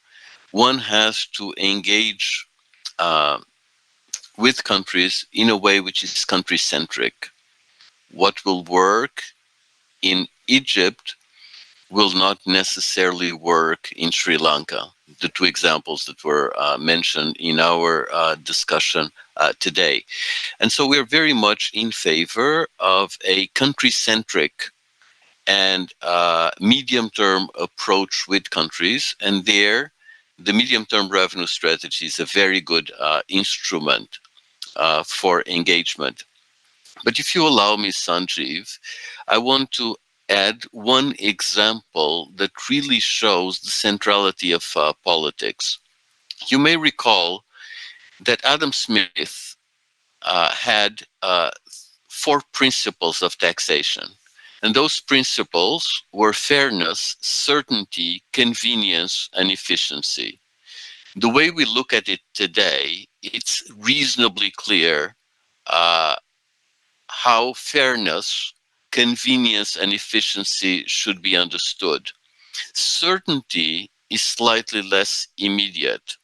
one has to engage with countries in a way which is country-centric. What will work in Egypt will not necessarily work in Sri Lanka, the two examples that were mentioned in our discussion today. And so we're very much in favor of a country-centric and medium-term approach with countries, and there the medium-term revenue strategy is a very good instrument for engagement. But if you allow me, Sanjeev, I want to add one example that really shows the centrality of politics. You may recall that Adam Smith had 4 principles of taxation. And those principles were fairness, certainty, convenience, and efficiency. The way we look at it today, it's reasonably clear how fairness, convenience, and efficiency should be understood. Certainty is slightly less immediate,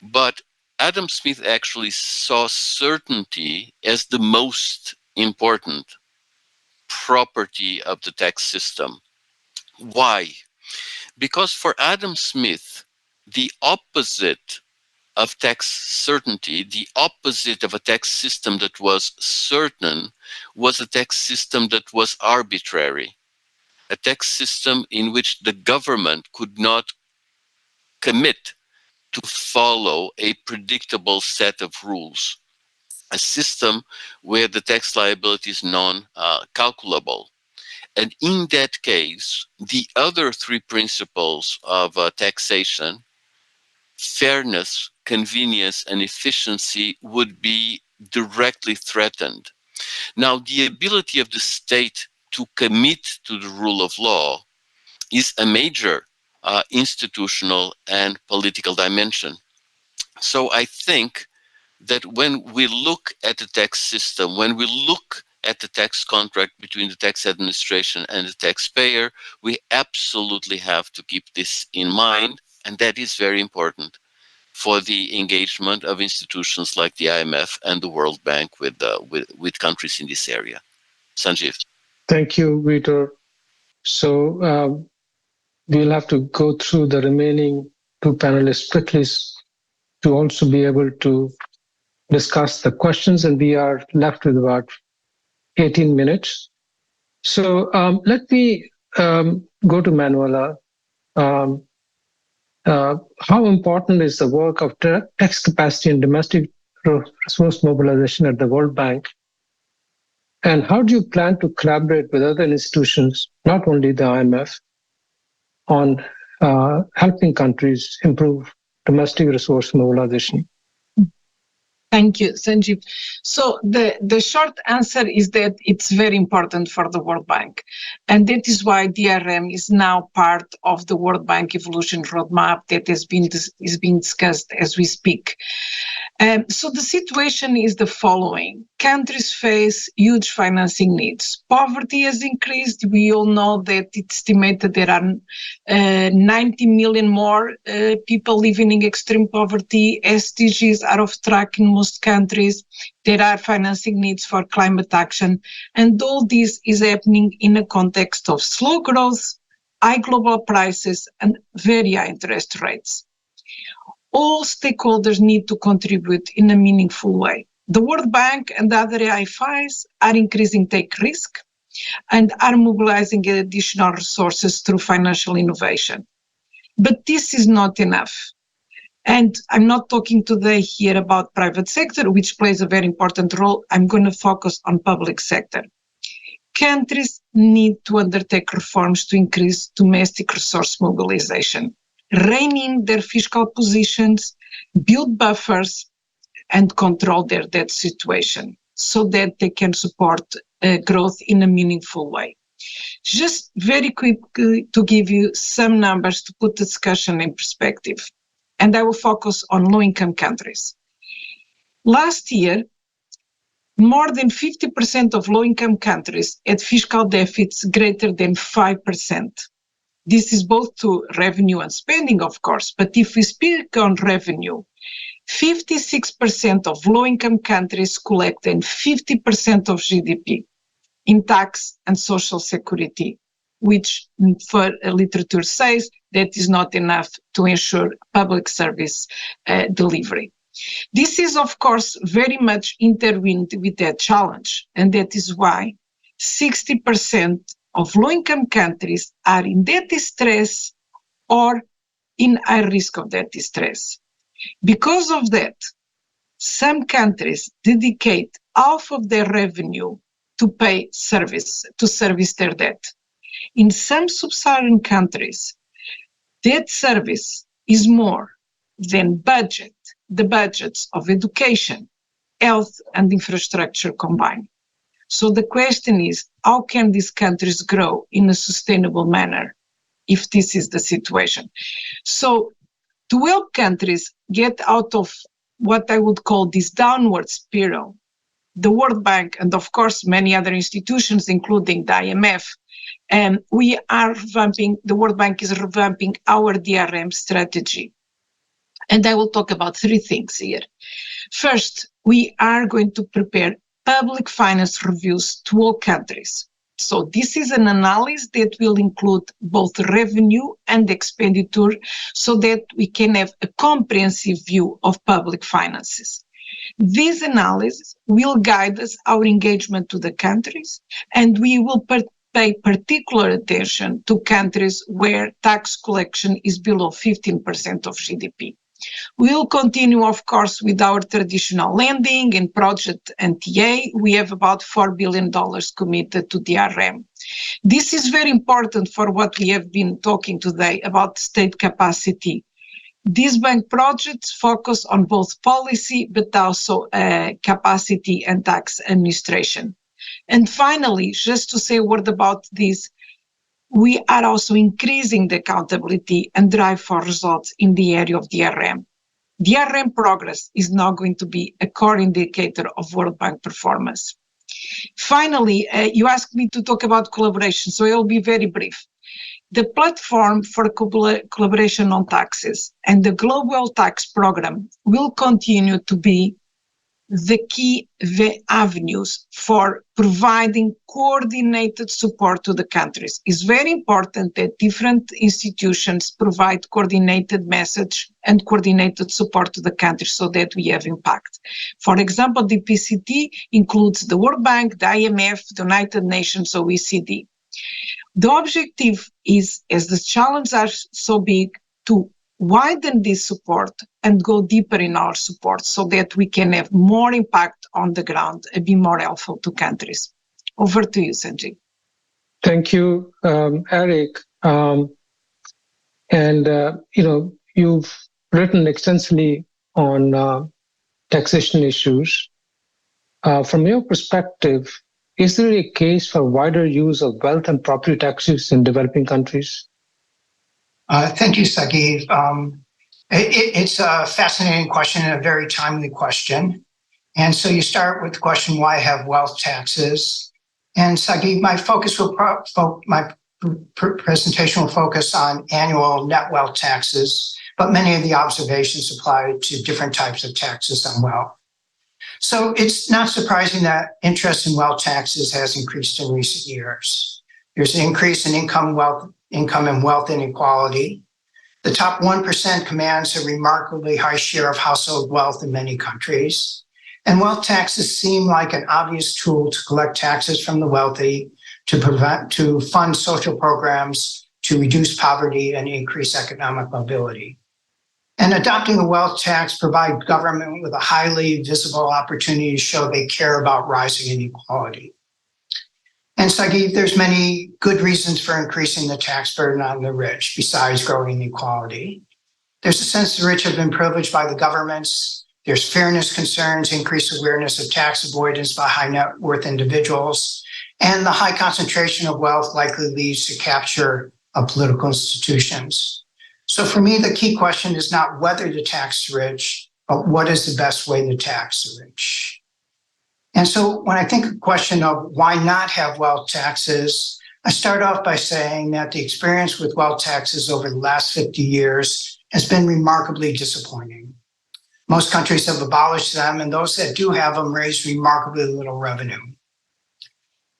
but Adam Smith actually saw certainty as the most important property of the tax system. Why? Because for Adam Smith, the opposite of tax certainty, the opposite of a tax system that was certain, was a tax system that was arbitrary, a tax system in which the government could not commit to follow a predictable set of rules, a system where the tax liability is non-calculable. And in that case, the other 3 principles of taxation, fairness, convenience, and efficiency, would be directly threatened. Now, the ability of the state to commit to the rule of law is a major institutional and political dimension. So I think that when we look at the tax system, when we look at the tax contract between the tax administration and the taxpayer, we absolutely have to keep this in mind, and that is very important for the engagement of institutions like the IMF and the World Bank with countries in this area. Sanjeev. Thank you, Vitor. So we'll have to go through the remaining 2 panelists quickly to also be able to discuss the questions, and we are left with about 18 minutes. So let me go to Manuela. How important is the work of tax capacity and domestic resource mobilization at the World Bank? And how do you plan to collaborate with other institutions, not only the IMF, on helping countries improve domestic resource mobilization? Thank you, Sanjeev. So the short answer is that it's very important for the World Bank. And that is why DRM is now part of the World Bank Evolution Roadmap that is being discussed as we speak. So the situation is the following. Countries face huge financing needs. Poverty has increased. We all know that it's estimated there are 90 million more people living in extreme poverty. SDGs are off track in most countries. There are financing needs for climate action. And all this is happening in a context of slow growth, high global prices, and very high interest rates. All stakeholders need to contribute in a meaningful way. The World Bank and the other IFIs are increasing take risk and are mobilizing additional resources through financial innovation. But this is not enough. And I'm not talking today here about private sector, which plays a very important role. I'm going to focus on public sector. Countries need to undertake reforms to increase domestic resource mobilization, rein in their fiscal positions, build buffers, and control their debt situation so that they can support growth in a meaningful way. Just very quickly to give you some numbers to put the discussion in perspective, and I will focus on low-income countries. Last year, more than 50% of low-income countries had fiscal deficits greater than 5%. This is both to revenue and spending, of course, but if we speak on revenue, 56% of low-income countries collect and 50% of GDP in tax and social security, which for literature says that is not enough to ensure public service delivery. This is, of course, very much intertwined with that challenge, and that is why 60% of low-income countries are in debt distress or in high risk of debt distress. Because of that, some countries dedicate half of their revenue to pay to service their debt. In some sub-Saharan countries, debt service is more than the budgets of education, health, and infrastructure combined. So the question is, how can these countries grow in a sustainable manner if this is the situation? So to help countries get out of what I would call this downward spiral, the World Bank and of course many other institutions, including the IMF, the World Bank is revamping our DRM strategy. And I will talk about three things here. First, we are going to prepare public finance reviews to all countries. So this is an analysis that will include both revenue and expenditure so that we can have a comprehensive view of public finances. This analysis will guide our engagement to the countries, and we will pay particular attention to countries where tax collection is below 15% of GDP. We will continue, of course, with our traditional lending and project NTA. We have about $4 billion committed to DRM. This is very important for what we have been talking today about state capacity. These bank projects focus on both policy, but also capacity and tax administration. And finally, just to say a word about this, we are also increasing the accountability and drive for results in the area of DRM. DRM progress is now going to be a core indicator of World Bank performance. Finally, you asked me to talk about collaboration, so I'll be very brief. The platform for collaboration on taxes and the Global Tax Program will continue to be the key avenues for providing coordinated support to the countries. It's very important that different institutions provide coordinated message and coordinated support to the countries so that we have impact. For example, the PCT includes the World Bank, the IMF, the United Nations, OECD. The objective is, as the challenges are so big, to widen this support and go deeper in our support so that we can have more impact on the ground and be more helpful to countries. Over to you, Sanjeev. Thank you, Eric. You've written extensively on taxation issues. From your perspective, is there a case for wider use of wealth and property taxes in developing countries? Thank you, Sagiv. It's a fascinating question and a very timely question. And so you start with the question, why have wealth taxes? And Sagiv, my presentation will focus on annual net wealth taxes, but many of the observations apply to different types of taxes on wealth. So it's not surprising that interest in wealth taxes has increased in recent years. There's an increase in income and wealth inequality. The top 1% commands a remarkably high share of household wealth in many countries. And wealth taxes seem like an obvious tool to collect taxes from the wealthy, to fund social programs, to reduce poverty and increase economic mobility. And adopting a wealth tax provides government with a highly visible opportunity to show they care about rising inequality. And Sagiv, there's many good reasons for increasing the tax burden on the rich, besides growing inequality. There's a sense the rich have been privileged by the governments. There's fairness concerns, increased awareness of tax avoidance by high net worth individuals, and the high concentration of wealth likely leads to capture of political institutions. So for me, the key question is not whether to tax the rich, but what is the best way to tax the rich? And so when I think of the question of why not have wealth taxes, I start off by saying that the experience with wealth taxes over the last 50 years has been remarkably disappointing. Most countries have abolished them, and those that do have them raise remarkably little revenue.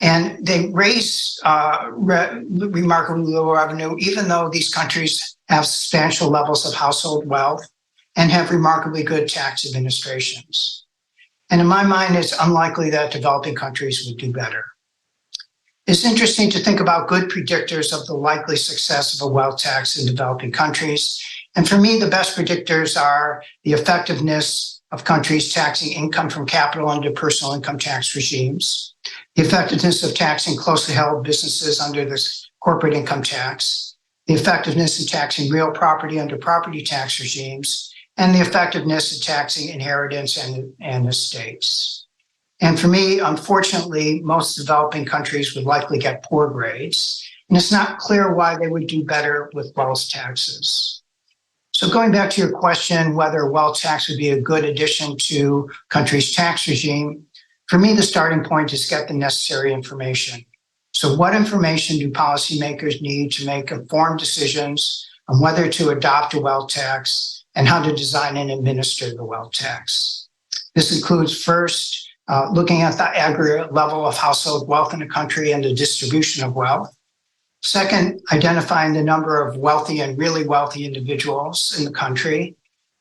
And they raise remarkably little revenue, even though these countries have substantial levels of household wealth and have remarkably good tax administrations. And in my mind, it's unlikely that developing countries would do better. It's interesting to think about good predictors of the likely success of a wealth tax in developing countries. And for me, the best predictors are the effectiveness of countries taxing income from capital under personal income tax regimes, the effectiveness of taxing closely held businesses under this corporate income tax, the effectiveness in taxing real property under property tax regimes, and the effectiveness of taxing inheritance and estates. And for me, unfortunately, most developing countries would likely get poor grades, and it's not clear why they would do better with wealth taxes. So going back to your question, whether a wealth tax would be a good addition to country's tax regime, for me, the starting point is get the necessary information. So what information do policymakers need to make informed decisions on whether to adopt a wealth tax and how to design and administer the wealth tax? This includes first, looking at the aggregate level of household wealth in a country and the distribution of wealth. Second, identifying the number of wealthy and really wealthy individuals in the country.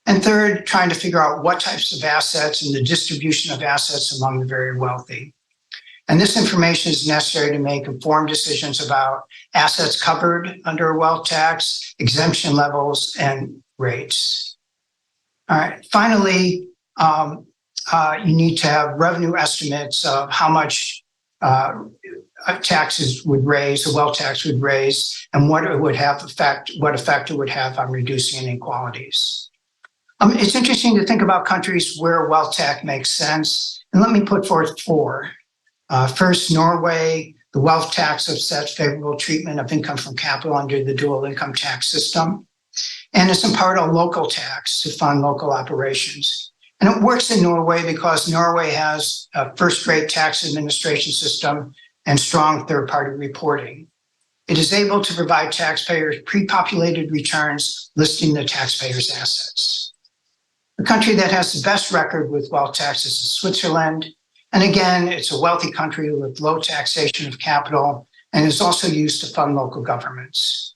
And third, trying to figure out what types of assets and the distribution of assets among the very wealthy. And this information is necessary to make informed decisions about assets covered under a wealth tax, exemption levels, and rates. All right, finally, you need to have revenue estimates of how much taxes would raise, a wealth tax would raise, and what it would have what effect it would have on reducing inequalities. It's interesting to think about countries where a wealth tax makes sense, and let me put forth four. First, Norway, the wealth tax upsets favorable treatment of income from capital under the dual income tax system, and it's in part a local tax to fund local operations. And it works in Norway because Norway has a first-rate tax administration system and strong third-party reporting. It is able to provide taxpayers pre-populated returns listing the taxpayers' assets. The country that has the best record with wealth taxes is Switzerland. And again, it's a wealthy country with low taxation of capital and is also used to fund local governments.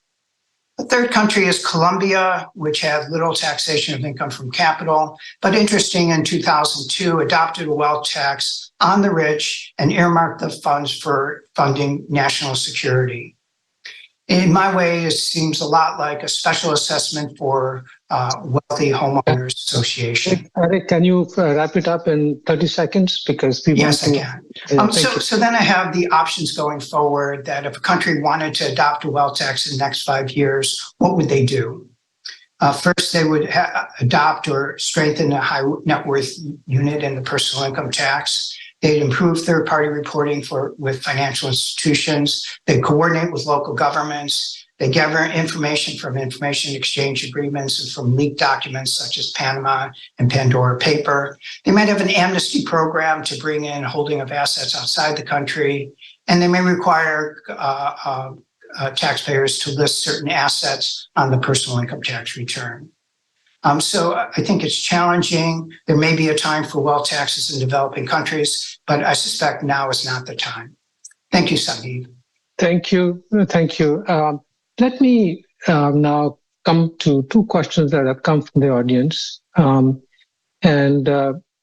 The third country is Colombia, which had little taxation of income from capital, but interesting, in 2002, adopted a wealth tax on the rich and earmarked the funds for funding national security. In my way, it seems a lot like a special assessment for Wealthy Homeowners Association. Eric, can you wrap it up in 30 seconds? Because we Yes, want to, I can. So then I have the options going forward that if a country wanted to adopt a wealth tax in the next 5 years, what would they do? First, they would adopt or strengthen the high net worth unit in the personal income tax. They'd improve third-party reporting with financial institutions. They'd coordinate with local governments. They gather information from information exchange agreements and from leaked documents such as Panama and Pandora paper. They might have an amnesty program to bring in holding of assets outside the country. And they may require taxpayers to list certain assets on the personal income tax return. So I think it's challenging. There may be a time for wealth taxes in developing countries, but I suspect now is not the time. Thank you, Sandeep. Thank you. Thank you. Let me now come to two questions that have come from the audience.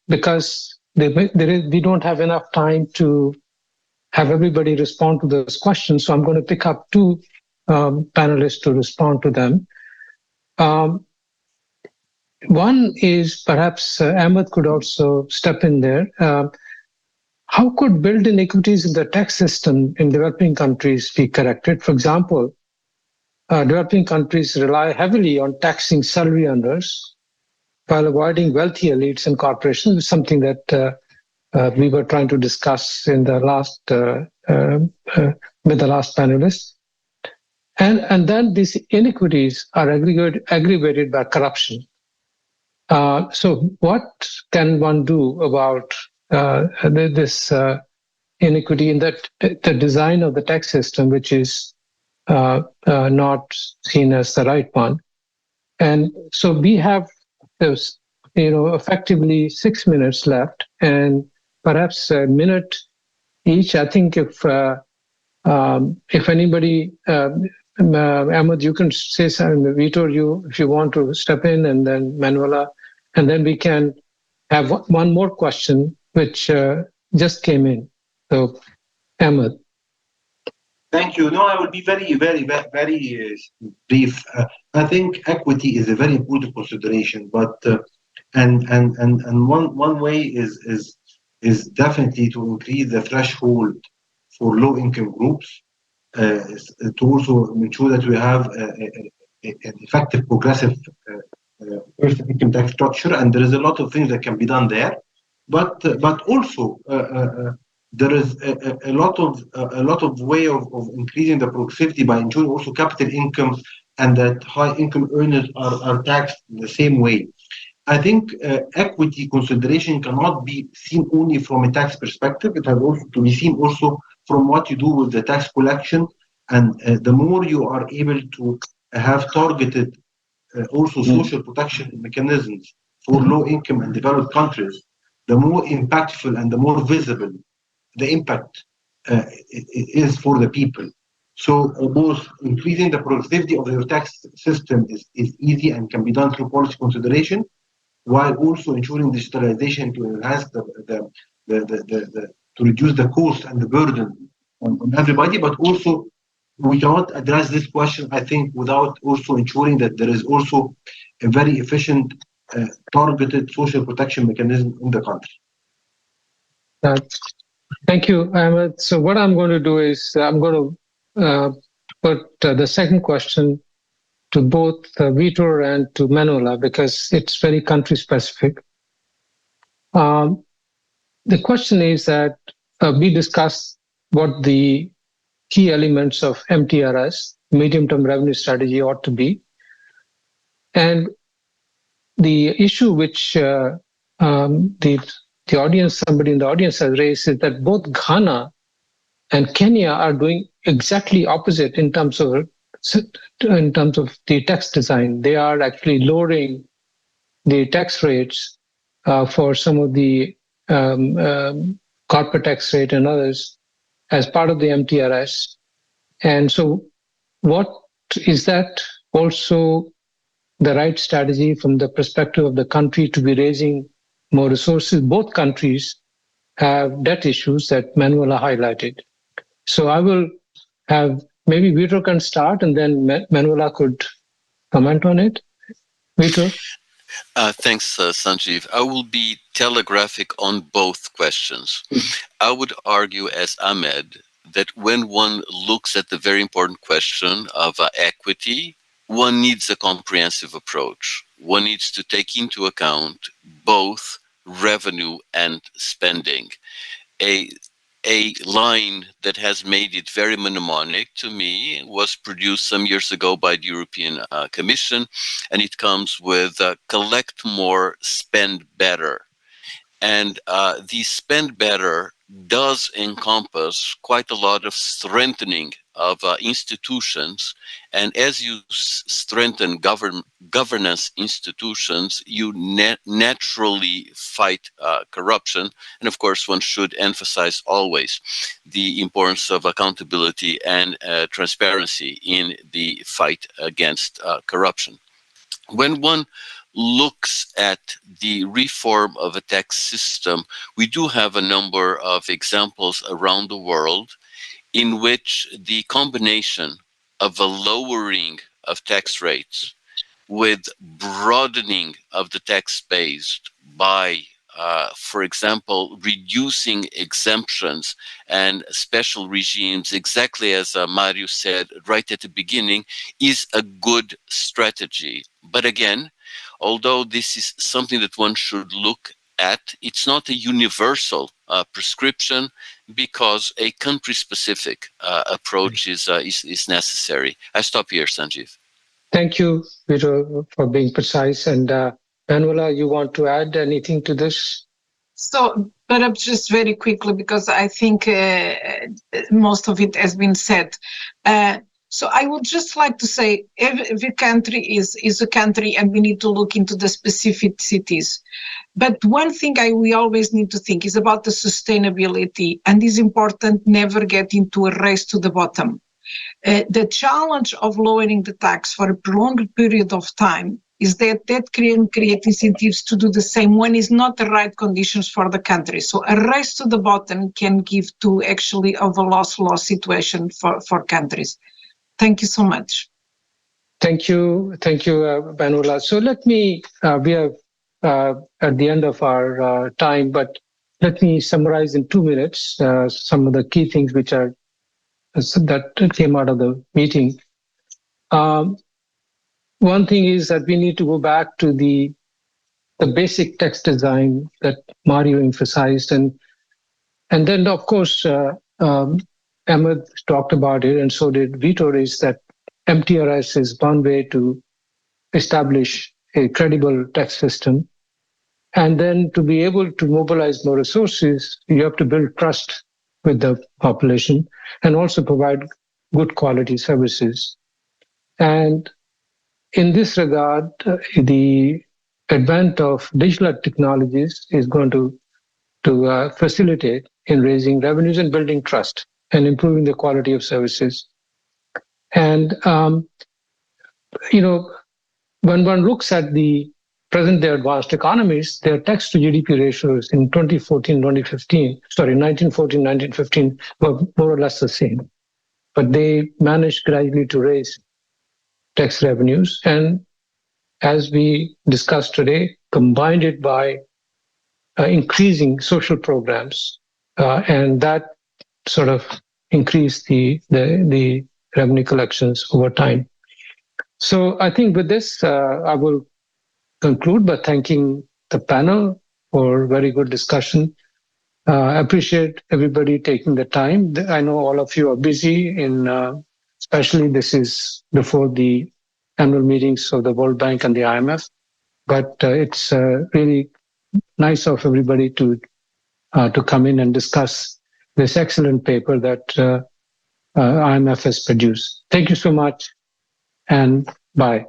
Because we don't have enough time to have everybody respond to those questions, so I'm going to pick up two panelists to respond to them. One is perhaps Ahmed could also step in there. How could built inequities in the tax system in developing countries be corrected? For example, developing countries rely heavily on taxing salary earners while avoiding wealthy elites and corporations, something that we were trying to discuss in the last with the last panelist. And then these inequities are aggravated by corruption. So what can one do about this inequity in that the design of the tax system, which is not seen as the right one. And so we have those, effectively 6 minutes left, and perhaps a minute each. I think if anybody, Ahmed, you can say something. Vito, if you want to step in, and then Manuela, and then we can have one more question, which just came in. So, Ahmed. Thank you. No, I will be very, very, very brief. I think equity is a very important consideration, but and one way is definitely to increase the threshold for low income groups, to also ensure that we have an effective progressive personal income tax structure, and there is a lot of things that can be done there, but also there is a lot of way of increasing the progressivity by ensuring also capital income, and that high income earners are taxed in the same way. I think equity consideration cannot be seen only from a tax perspective. It has also to be seen also from what you do with the tax collection, and the more you are able to have targeted also social protection mechanisms for low income and developed countries, the more impactful and the more visible the impact is for the people. So both increasing the productivity of your tax system is easy and can be done through policy consideration, while also ensuring digitalization to enhance to reduce the cost and the burden on everybody. But also, we cannot address this question, I think, without also ensuring that there is also a very efficient targeted social protection mechanism in the country. Thank you, Ahmed. So what I'm going to do is I'm going to put the second question to both Vitor and to Manuela, because it's very country specific. The question is that we discussed what the key elements of MTRS, medium-term revenue strategy, ought to be. And the issue which the audience, somebody in the audience has raised, is that both Ghana and Kenya are doing exactly opposite in terms of the tax design. They are actually lowering the tax rates for some of the corporate tax rate and others as part of the MTRS. And so what is that also the right strategy from the perspective of the country to be raising more resources? Both countries have debt issues that Manuela highlighted. So I will have, maybe Vitor can start and then Manuela could comment on it. Vitor? Thanks, Sanjeev. I will be telegraphic on both questions. I would argue, as Ahmed, that when one looks at the very important question of equity, one needs a comprehensive approach. One needs to take into account both revenue and spending. A line that has made it very mnemonic to me was produced some years ago by the European Commission, and it comes with collect more, spend better. And the spend better does encompass quite a lot of strengthening of institutions. And as you strengthen governance institutions, you naturally fight corruption. And of course, one should emphasize always the importance of accountability and transparency in the fight against corruption. When one looks at the reform of a tax system, we do have a number of examples around the world in which the combination of a lowering of tax rates with broadening of the tax base by, for example, reducing exemptions and special regimes, exactly as Mario said right at the beginning, is a good strategy. But again, although this is something that one should look at, it's not a universal prescription, because a country-specific approach is necessary. I stop here, Sanjeev. Thank you, Vitor, for being precise. And Manuela, you want to add anything to this? So perhaps just very quickly, because I think most of it has been said. So I would just like to say every country is a country and we need to look into the specificities. But one thing we always need to think is about the sustainability, and it's important never get into a race to the bottom. The challenge of lowering the tax for a prolonged period of time is that can create incentives to do the same when is not the right conditions for the country. So a race to the bottom can give to actually of a loss-loss situation for countries. Thank you so much. Thank you, Manuela. So let me, we are at the end of our time, but let me summarize in 2 minutes some of the key things which are that came out of the meeting. One thing is that we need to go back to the basic text design that Mario emphasized, and then of course Ahmed talked about it, and so did Vito. Is that MTRS is one way to establish a credible tax system, and then to be able to mobilize more resources, you have to build trust with the population and also provide good quality services. And in this regard, the advent of digital technologies is going to facilitate in raising revenues and building trust and improving the quality of services. And when one looks at the present-day advanced economies, their tax to GDP ratios in 1914-1915 were more or less the same, but they managed gradually to raise tax revenues, and as we discussed today, combined it by increasing social programs, and that sort of increased the revenue collections over time. So I think with this, I will conclude by thanking the panel for very good discussion. I appreciate everybody taking the time. I know all of you are busy, especially this is before the annual meetings of the World Bank and the IMF, but it's really nice of everybody to come in and discuss this excellent paper that IMF has produced. Thank you so much, and bye.